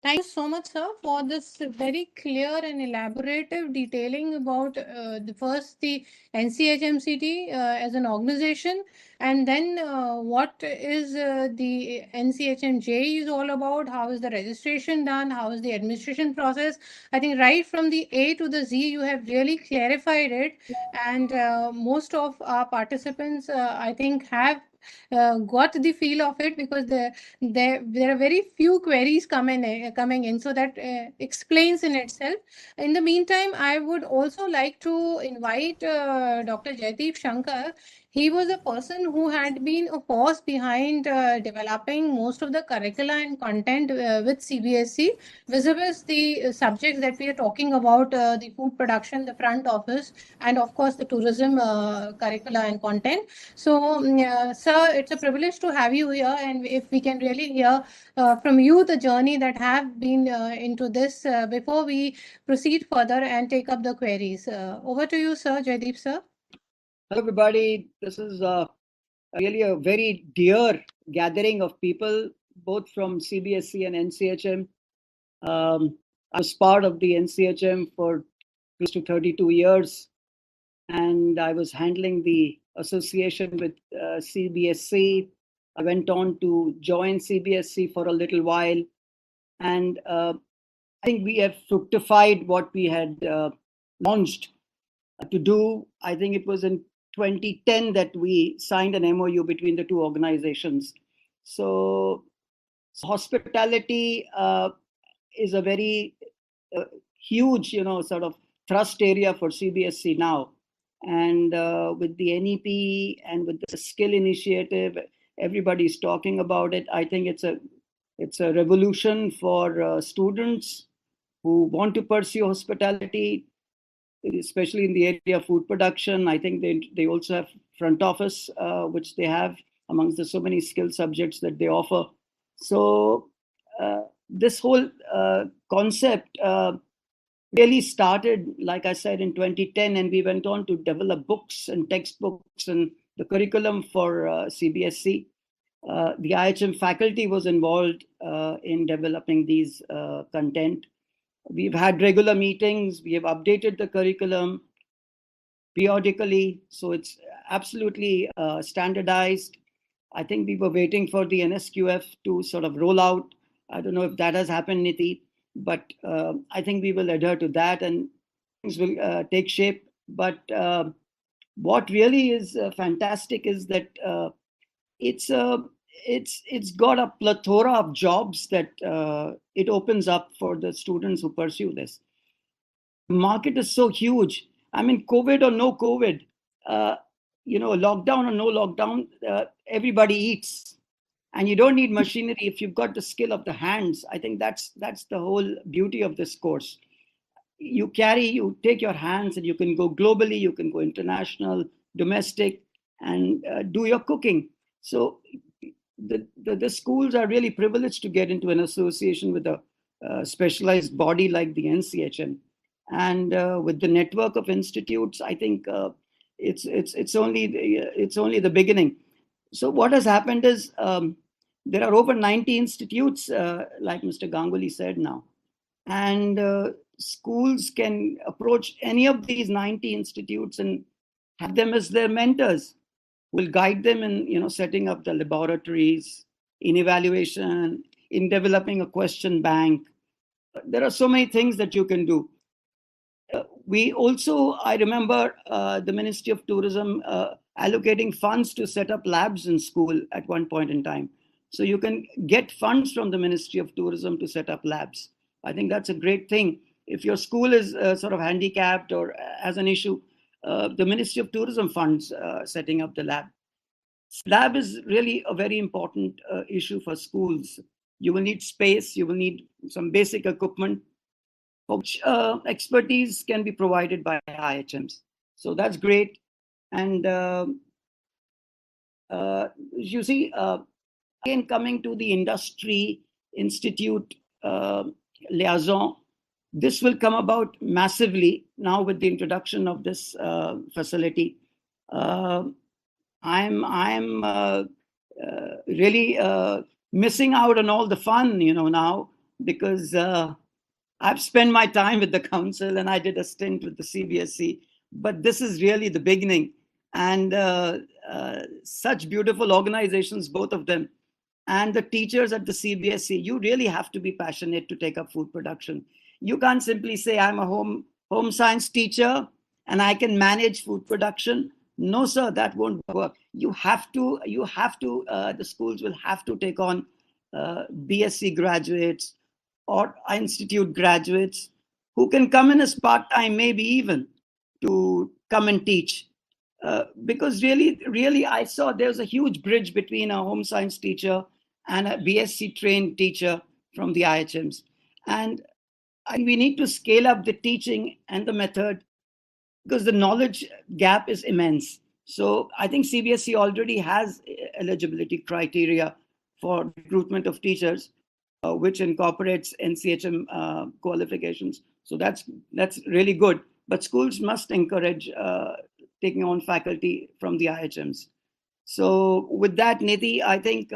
Thank you so much, sir, for this very clear and elaborative detailing about the NCHMCT as an organization, and then what is the NCHMJ is all about, how is the registration done, how is the administration process. I think right from the A to the Z, you have really clarified it, and most of our participants, I think, have got the feel of it, because there are very few queries coming in, so that explains in itself. In the meantime, I would also like to invite Dr. Jaideep Shankar. He was a person who had been a force behind developing most of the curricula and content with CBSE, vis-a-vis the subjects that we are talking about, the food production, the front office, and of course the tourism curricula and content. So, sir, it's a privilege to have you here, and if we can really hear from you the journey that have been into this before we proceed further and take up the queries. Over to you, sir, Jaideep, sir. Hello, everybody. This is really a very dear gathering of people, both from CBSE and NCHM. I was part of the NCHM for close to 32 years. And I was handling the association with CBSE. I went on to join CBSE for a little while. And I think we have fructified what we had launched to do. I think it was in 2010 that we signed an MOU between the two organizations. So hospitality is a very huge, sort of thrust area for CBSE now. And with the NEP and with the skill initiative, everybody's talking about it. I think it's a revolution for students who want to pursue hospitality, especially in the area of food production. I think they also have front office, which they have amongst the so many skill subjects that they offer. So this whole concept really started, like I said, in 2010, and we went on to develop books and textbooks and the curriculum for CBSE. The IHM faculty was involved in developing these content. We've had regular meetings. We have updated the curriculum periodically, so it's absolutely standardized. I think we were waiting for the NSQF to sort of roll out. I don't know if that has happened, Niti, but I think we will adhere to that and things will take shape. But what really is fantastic is that it's got a plethora of jobs that it opens up for the students who pursue this. The market is so huge. I mean, COVID or no COVID, lockdown or no lockdown, everybody eats. And you don't need machinery if you've got the skill of the hands. I think that's the whole beauty of this course. You take your hands and you can go globally, you can go international, domestic, and do your cooking. So the schools are really privileged to get into an association with a specialized body like the NCHM. And with the network of institutes, I think it's only the beginning. So what has happened is there are over 90 institutes, like Mr. Ganguly said now, and schools can approach any of these 90 institutes and have them as their mentors, who will guide them in setting up the laboratories, in evaluation, in developing a question bank. There are so many things that you can do. We also, I remember the Ministry of Tourism allocating funds to set up labs in school at one point in time. So you can get funds from the Ministry of Tourism to set up labs. I think that's a great thing. If your school is sort of handicapped or has an issue, the Ministry of Tourism funds setting up the lab. Lab is really a very important issue for schools. You will need space, you will need some basic equipment, which expertise can be provided by IHMs. So that's great. And you see, again, coming to the industry institute liaison, this will come about massively now with the introduction of this facility. I'm really missing out on all the fun, now, because I've spent my time with the council and I did a stint with the CBSE, but this is really the beginning. And such beautiful organizations, both of them, and the teachers at the CBSE, you really have to be passionate to take up food production. You can't simply say, I'm a home science teacher and I can manage food production. No, sir, that won't work. The schools will have to take on BSc graduates or institute graduates who can come in as part-time, maybe even to come and teach. Because really, I saw there's a huge bridge between a home science teacher and a BSc trained teacher from the IHMs. And we need to scale up the teaching and the method because the knowledge gap is immense. So I think CBSE already has eligibility criteria for recruitment of teachers, which incorporates NCHM qualifications. So that's really good. But schools must encourage taking on faculty from the IHMs. So with that, Nidhi, I think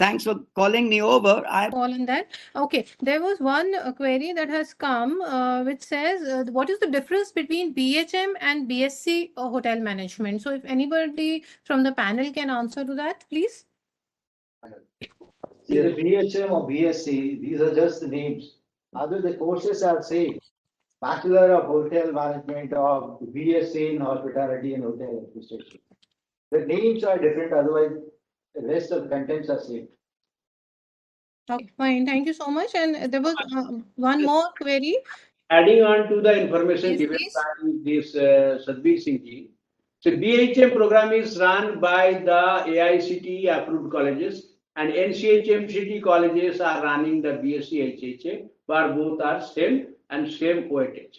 thanks for calling me over. All in that. Okay, there was one query that has come which says, what is the difference between BHM and BSc hotel management? So if anybody from the panel can answer to that, please. See, the BHM or BSc, these are just the names. Other the courses are same. Bachelor of Hotel Management or BSc in Hospitality and Hotel Administration. The names are different, otherwise the rest of the contents are same. Okay, fine. Thank you so much. And there was one more query. Adding on to the information Yes, given please. by this Sadhbir Singh ji. So BHM program is run by the AICTE approved colleges, and NCHMCT colleges are running the BSc HHA, where both are same and same weightage.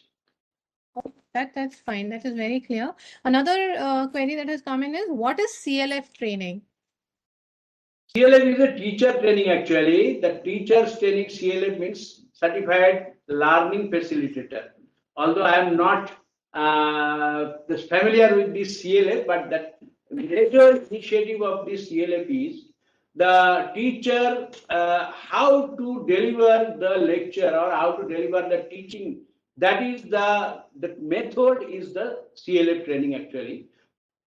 That's fine. That is very clear. Another query that has come in is, what is CLF training? CLF is a teacher training actually. The teacher's training CLF means Certified Learning Facilitator. Although I am not familiar with this CLF, but the major initiative of this CLF is the teacher how to deliver the lecture or how to deliver the teaching. That is the method is the CLF training actually,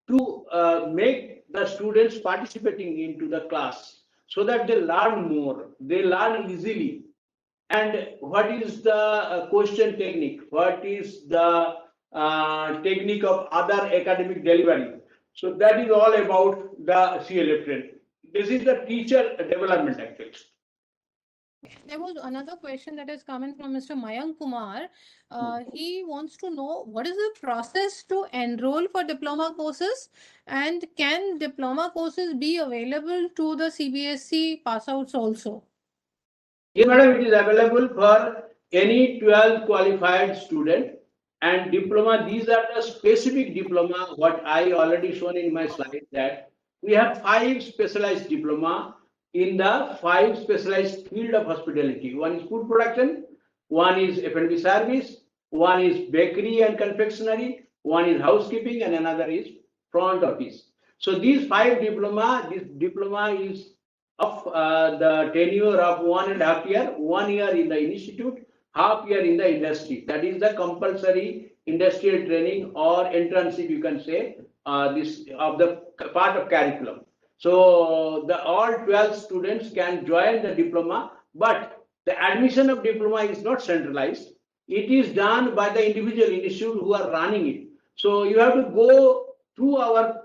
to make the students participating into the class so that they learn more, they learn easily. And what is the question technique? What is the technique of other academic delivery? So that is all about the CLF training. This is the teacher development actually. There was another question that is coming from Mr. Mayank Kumar. He wants to know, what is the process to enroll for diploma courses, and can diploma courses be available to the CBSE pass outs also? Yes, madam, it is available for any 12th qualified student, and diploma. These are the specific diploma. What I already shown in my slide, that we have 5 specialized diploma in the 5 specialized field of hospitality. One is food production, one is F&B service, one is bakery and confectionery, one is housekeeping, and another is front office. So these 5 diploma, this diploma is of the tenure of 1.5 year, 1 year in the institute, half year in the industry. That is the compulsory industrial training or internship, you can say, this of the part of curriculum. So the all 12 students can join the diploma, but the admission of diploma is not centralized. It is done by the individual institute who are running it. So you have to go through our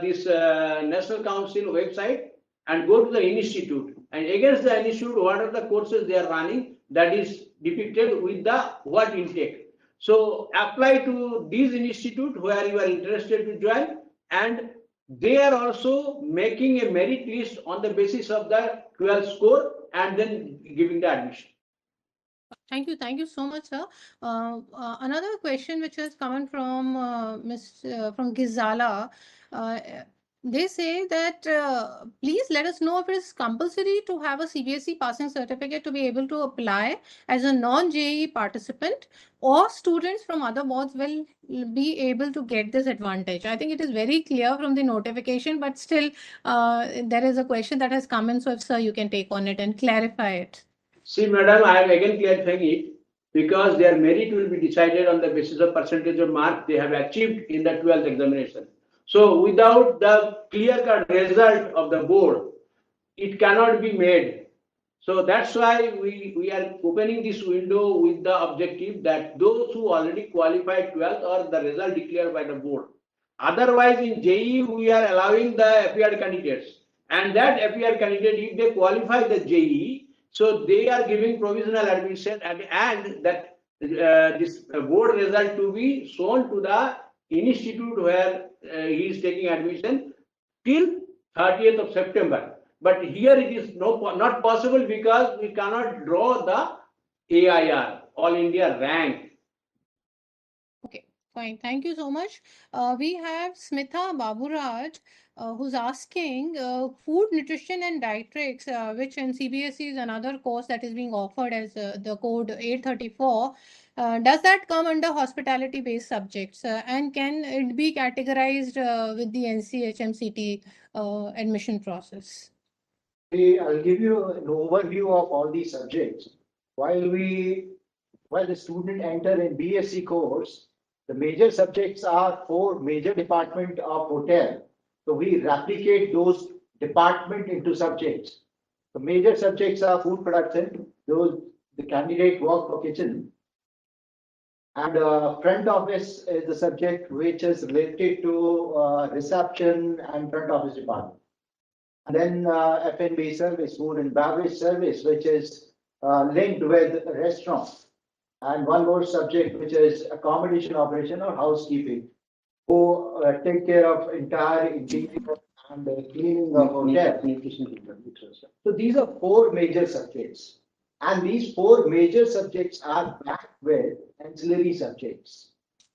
this National Council website and go to the institute, and against the institute, what are the courses they are running, that is depicted with the what intake. So apply to these institute where you are interested to join, and they are also making a merit list on the basis of the 12 score and then giving the admission. Thank you so much, sir. Another question which has come from from Gizala. Uh, they say that please let us know if it is compulsory to have a CBSE passing certificate to be able to apply as a non-JEE participant, or students from other boards will be able to get this advantage. I think it is very clear from the notification, but still there is a question that has come in. So if sir, you can take on it and clarify it. See, madam, I am again clarifying it, because their merit will be decided on the basis of percentage of mark they have achieved in the 12th examination. So without the clear-cut result of the board, it cannot be made. So that's why we are opening this window with the objective that those who already qualified 12th or the result declared by the board. Otherwise, in JEE, we are allowing the appeared candidates, and that appeared candidate, if they qualify the JEE, so they are giving provisional admission, and that this board result to be shown to the institute where he is taking admission till 30th of September. But here it is not possible, because we cannot draw the AIR, All India rank. Okay, fine. Thank you so much. We have Smitha Baburaj, who's asking food, nutrition, and dietetics, which in CBSE is another course that is being offered as the code 834. Does that come under hospitality-based subjects? And can it be categorized with the NCHMCT admission process? I'll give you an overview of all these subjects. While the student enter in BSc course, the major subjects are 4 major department of hotel. So we replicate those department into subjects. The major subjects are food production, those the candidate work for kitchen. And front office is the subject which is related to reception and front office department. And then F&B service, food and beverage service, which is linked with restaurants. And one more subject, which is accommodation operation or housekeeping, who take care of entire interior and cleaning of hotel. So these are 4 major subjects. And these 4 major subjects are backed with ancillary subjects.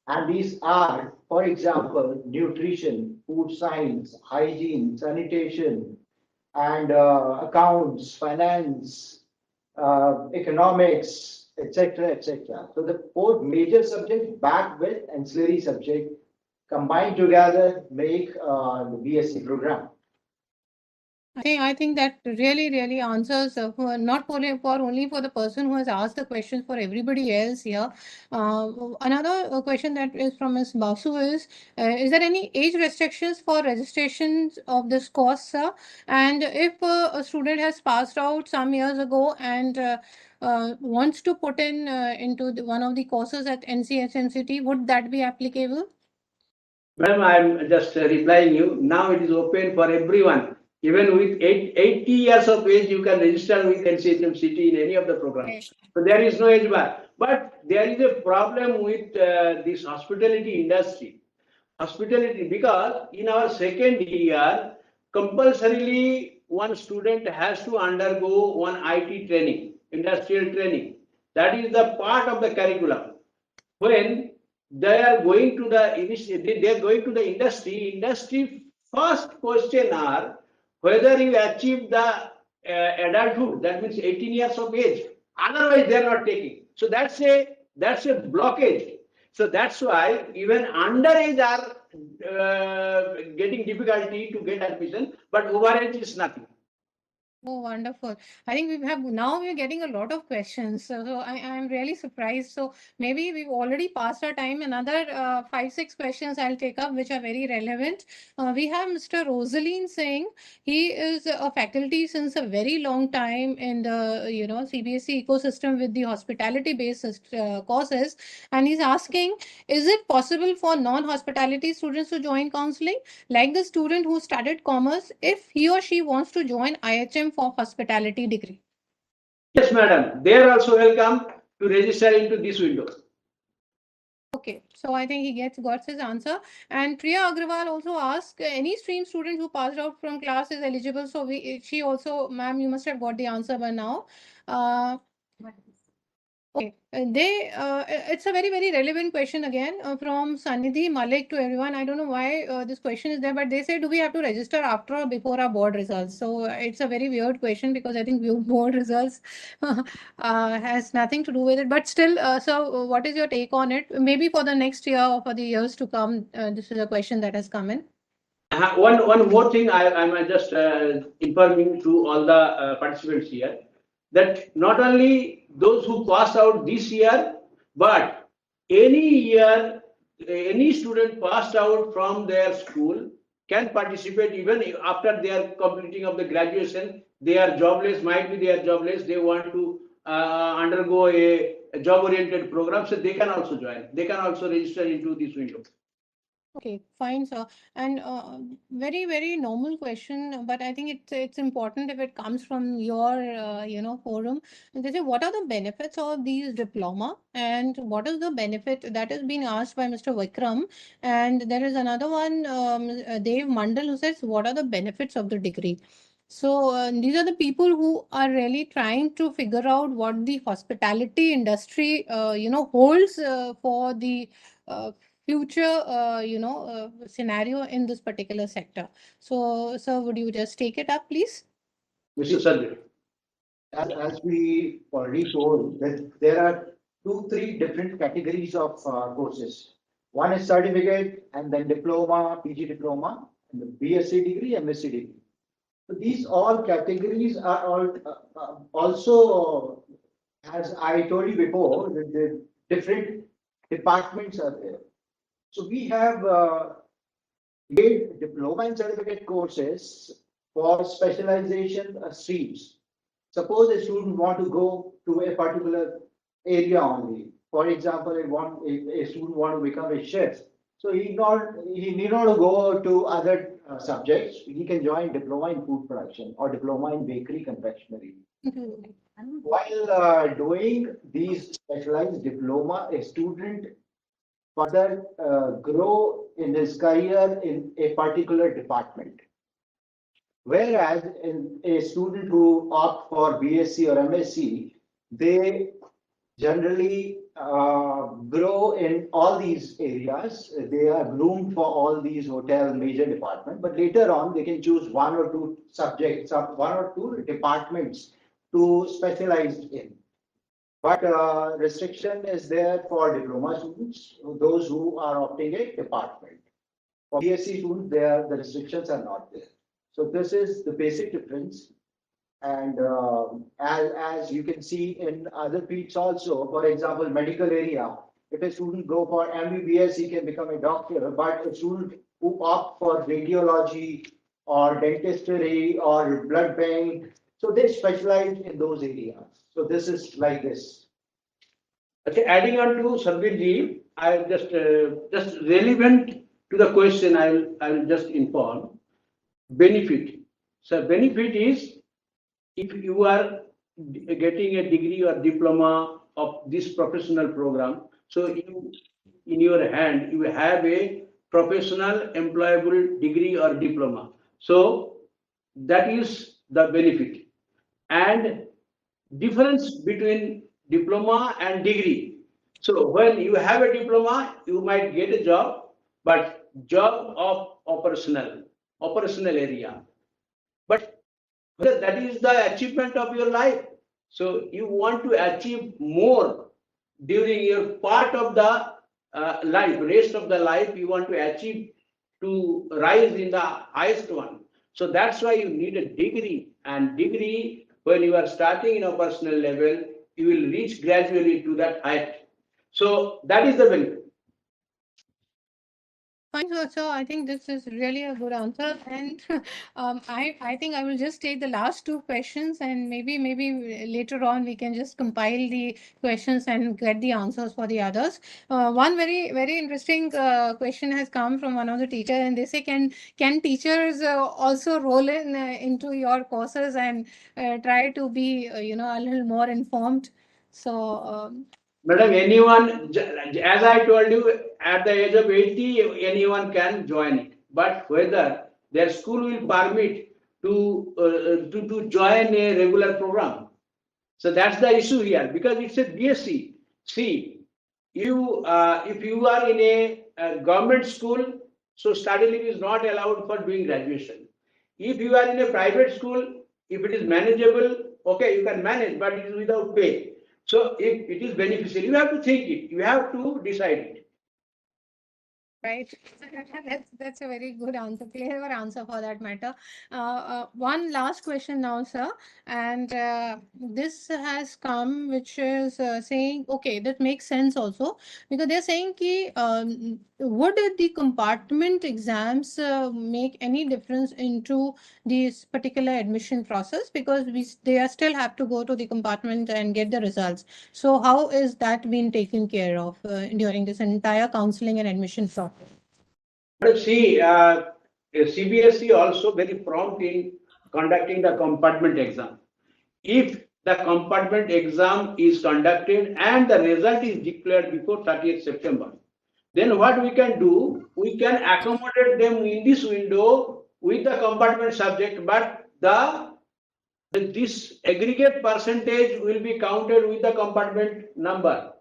And these are, for example, nutrition, food science, hygiene, sanitation, and accounts, finance, economics, etc., etc. So the 4 major subjects backed with ancillary subject combined together make the BSc program. I think that really answers not only for the person who has asked the question, for everybody else here. Another question that is from Ms. Basu is there any age restrictions for registrations of this course, sir? And if a student has passed out some years ago and wants to put in into one of the courses at NCHMCT, would that be applicable? Madam, I'm just replying you. Now it is open for everyone. Even with 80 years of age, you can register with NCHMCT in any of the programs. So there is no age bar. But there is a problem with this hospitality industry. Hospitality, because in our second year, compulsorily one student has to undergo one IT training, industrial training. That is the part of the curriculum. When they are going to the industry first question are whether you achieve the adulthood, that means 18 years of age, otherwise they are not taking. So that's a blockage. So that's why even underage are getting difficulty to get admission, but overage is nothing. Oh, wonderful. I think we're getting a lot of questions. So I'm really surprised. So maybe we've already passed our time. Another 5-6 questions I'll take up, which are very relevant. We have Mr. Rosaline saying he is a faculty since a very long time in the CBSE ecosystem with the hospitality based courses. And he's asking, is it possible for non-hospitality students to join counseling? Like the student who studied commerce, if he or she wants to join IHM for hospitality degree? Yes, madam. They are also welcome to register into this window. Okay, so I think he got his answer. And Priya Agrawal also asked, any stream student who passed out from class is eligible. So she also, ma'am, you must have got the answer by now. Okay, it's a very relevant question again from Sanidhi Malik to everyone. I don't know why this question is there, but they say, do we have to register after or before our board results? So it's a very weird question because I think board results has nothing to do with it. But still, so what is your take on it? Maybe for the next year or for the years to come, this is a question that has come in. One more thing I'm just informing to all the participants here, that not only those who passed out this year, but any year, any student passed out from their school can participate even after they are completing of the graduation. They are jobless, might be they are jobless, they want to undergo a job-oriented program, so they can also join. They can also register into this window. Okay, fine, sir. And very normal question, but I think it's important if it comes from your forum. And they say, what are the benefits of these diploma, and what is the benefit that is being asked by Mr. Vikram? And there is another one, Dave Mandal, who says, what are the benefits of the degree? So these are the people who are really trying to figure out what the hospitality industry, holds for the future scenario in this particular sector. So sir, would you just take it up, please? Mr. Sanjay. As we already told, that there are three different categories of courses. One is certificate, and then diploma, PG diploma, and the BSc degree, MSc degree. So these all categories are also, as I told you before, the different departments are there. So we have made diploma and certificate courses for specialization streams. Suppose a student want to go to a particular area only. For example, a student want to become a chef. So he need not go to other subjects. He can join diploma in food production or diploma in bakery confectionery. While doing these specialized diploma, a student further grow in his career in a particular department. Whereas in a student who opt for BSc or MSc, they generally grow in all these areas. They are groomed for all these hotel major departments, but later on they can choose one or two subjects, one or two departments to specialize in. But restriction is there for diploma students, those who are opting a department. For BSc students, the restrictions are not there. So this is the basic difference. And as you can see in other fields also, for example, medical area, if a student go for MBBS, he can become a doctor, but a student who opt for radiology or dentistry or blood bank, so they specialize in those areas. So this is like this. Okay, adding on to Sarbir, I just relevant to the question, I will just inform. Benefit. So benefit is if you are getting a degree or diploma of this professional program, so you in your hand you have a professional employable degree or diploma. So that is the benefit. And difference between diploma and degree. So when you have a diploma, you might get a job, but job of operational area. But whether that is the achievement of your life. So you want to achieve more during your part of the life, rest of the life, you want to achieve to rise in the highest one. So that's why you need a degree, and degree when you are starting in a personal level, you will reach gradually to that height. So that is the benefit. Fine, so I think this is really a good answer, and I think I will just take the last two questions, and maybe later on we can just compile the questions and get the answers for the others. One very interesting question has come from one of the teachers, and they say, can teachers also roll in into your courses and try to be a little more informed? So. Madam, anyone, as I told you, at the age of 80, anyone can join it. But whether their school will permit to join a regular program. So that's the issue here, because it's a BSc. See, if you are in a government school, so study leave is not allowed for doing graduation. If you are in a private school, if it is manageable, okay, you can manage, but it is without pay. So if it is beneficial, you have to think it, you have to decide it. Right. That's a very good answer, clever answer for that matter. One last question now, sir, and this has come, which is saying, okay, that makes sense also, because they're saying ki, would the compartment exams make any difference into this particular admission process, because they are still have to go to the compartment and get the results. So how is that being taken care of during this entire counseling and admission process? But see, CBSE also very prompt in conducting the compartment exam. If the compartment exam is conducted and the result is declared before 30th September, then what we can do, we can accommodate them in this window with the compartment subject, but this aggregate percentage will be counted with the compartment number,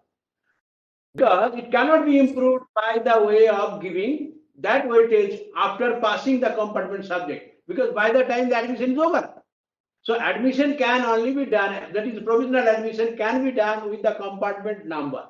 because it cannot be improved by the way of giving that weightage after passing the compartment subject, because by the time the admission is over. So admission can only be done, that is provisional admission can be done with the compartment number.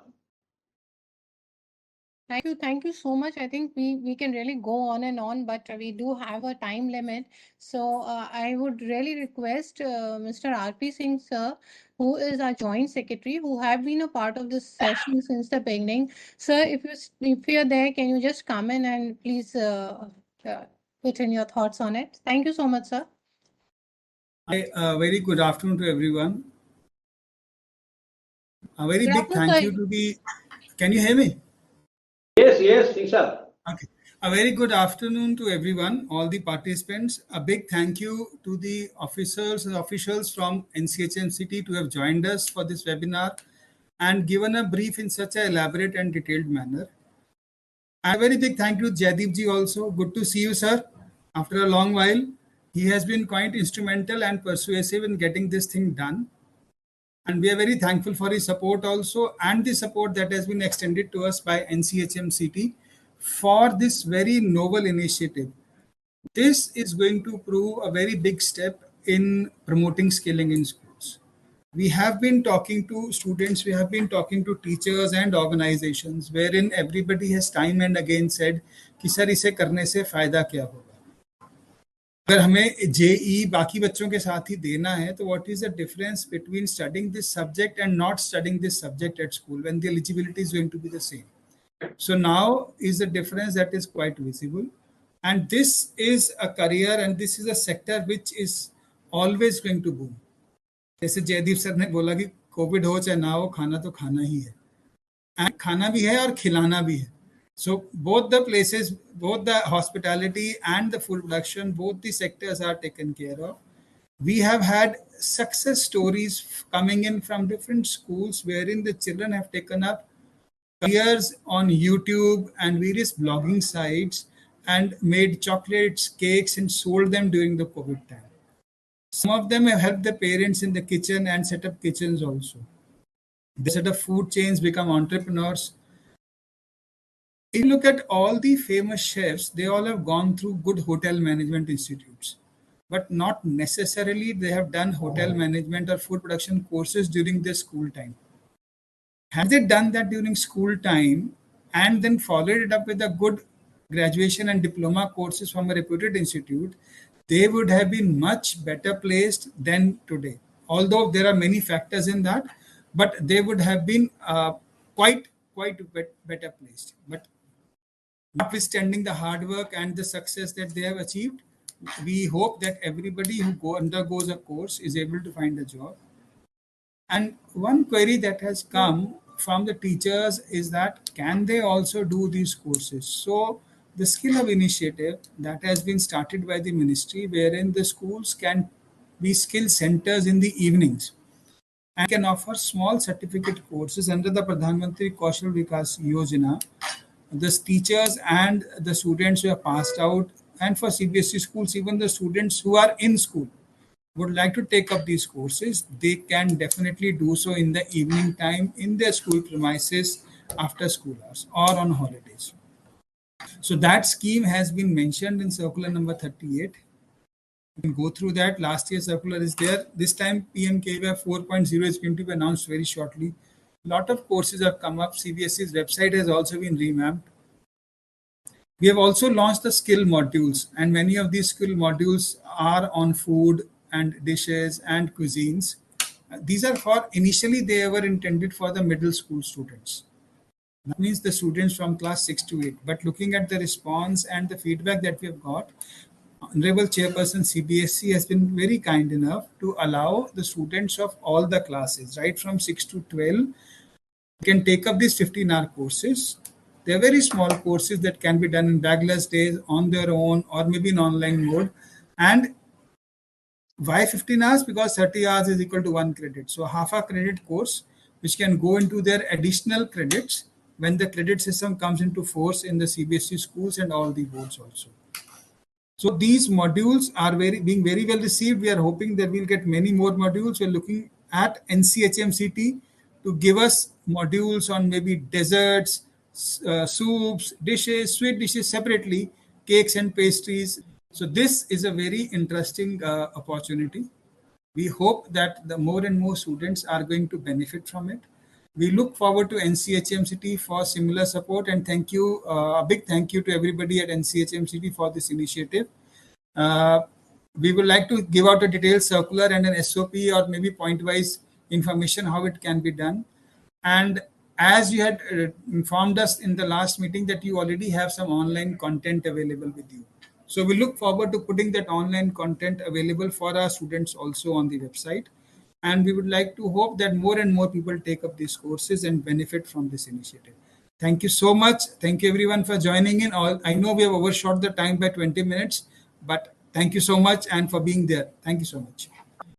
Thank you so much. I think we can really go on and on, but we do have a time limit. So I would really request Mr. R.P. Singh, sir, who is our joint secretary, who have been a part of this session since the beginning. Sir, if you're there, can you just come in and please put in your thoughts on it? Thank you so much, sir. Very good afternoon to everyone. A very Good big afternoon, thank sir. you to the. Can you hear me? Yes, sir. Okay. A very good afternoon to everyone, all the participants. A big thank you to the officials from NCHMCT to have joined us for this webinar and given a brief in such an elaborate and detailed manner. And a very big thank you to Jaideep ji also. Good to see you, sir. After a long while, he has been quite instrumental and persuasive in getting this thing done. And we are very thankful for his support also and the support that has been extended to us by NCHMCT for this very novel initiative. This is going to prove a very big step in promoting skilling in schools. We have been talking to students, we have been talking to teachers and organizations wherein everybody has time and again said कि sir इसे करने से फायदा क्या होगा. अगर हमें JEE बाकी बच्चों के साथ ही देना है तो what is the difference between studying this subject and not studying this subject at school when the eligibility is going to be the same. So now is the difference that is quite visible, and this is a career and this is a sector which is always going to boom. जैसे Jaideep sir ने बोला कि Covid हो चाहे ना हो खाना तो खाना ही है, एंड खाना भी है और खिलाना भी है. So both the places, both the hospitality and the food production, both the sectors are taken care of. We have had success stories coming in from different schools wherein the children have taken up careers on YouTube and various blogging sites and made chocolates, cakes and sold them during the COVID time. Some of them have helped the parents in the kitchen and set up kitchens also. They set up food chains, become entrepreneurs. If you look at all the famous chefs, they all have gone through good hotel management institutes, but not necessarily they have done hotel management or food production courses during their school time. Had they done that during school time and then followed it up with a good graduation and diploma courses from a reputed institute, they would have been much better placed than today. Although there are many factors in that, but they would have been quite better placed. But notwithstanding the hard work and the success that they have achieved, we hope that everybody who undergoes a course is able to find a job. And one query that has come from the teachers is that can they also do these courses? So the Skill Hub initiative that has been started by the ministry, wherein the schools can be skill centers in the evenings and can offer small certificate courses under the Pradhan Mantri Kaushal Vikas Yojana. The teachers and the students who are passed out, and for CBSE schools, even the students who are in school would like to take up these courses, they can definitely do so in the evening time in their school premises after school hours or on holidays. So that scheme has been mentioned in circular number 38. You can go through that. Last year's circular is there. This time PMKVY 4.0 is going to be announced very shortly. A lot of courses have come up. CBSE's website has also been revamped. We have also launched the skill modules, and many of these skill modules are on food and dishes and cuisines. These are for, initially they were intended for the middle school students. That means the students from class 6 to 8. But looking at the response and the feedback that we have got, Honorable Chairperson CBSE has been very kind enough to allow the students of all the classes, right from 6 to 12, can take up these 15-hour courses. They are very small courses that can be done in bagless days on their own or maybe in online mode. And why 15 hours? Because 30 hours is equal to 1 credit. So half a credit course, which can go into their additional credits when the credit system comes into force in the CBSE schools and all the boards also. So these modules are being very well received. We are hoping that we'll get many more modules. We're looking at NCHMCT to give us modules on maybe desserts, soups, dishes, sweet dishes separately, cakes and pastries. So this is a very interesting opportunity. We hope that the more and more students are going to benefit from it. We look forward to NCHMCT for similar support, and thank you, a big thank you to everybody at NCHMCT for this initiative. We would like to give out a detailed circular and an SOP or maybe point-wise information how it can be done. And as you had informed us in the last meeting that you already have some online content available with you. So we look forward to putting that online content available for our students also on the website. And we would like to hope that more and more people take up these courses and benefit from this initiative. Thank you so much. Thank you everyone for joining in. I know we have overshot the time by 20 minutes, but thank you so much and for being there. Thank you so much.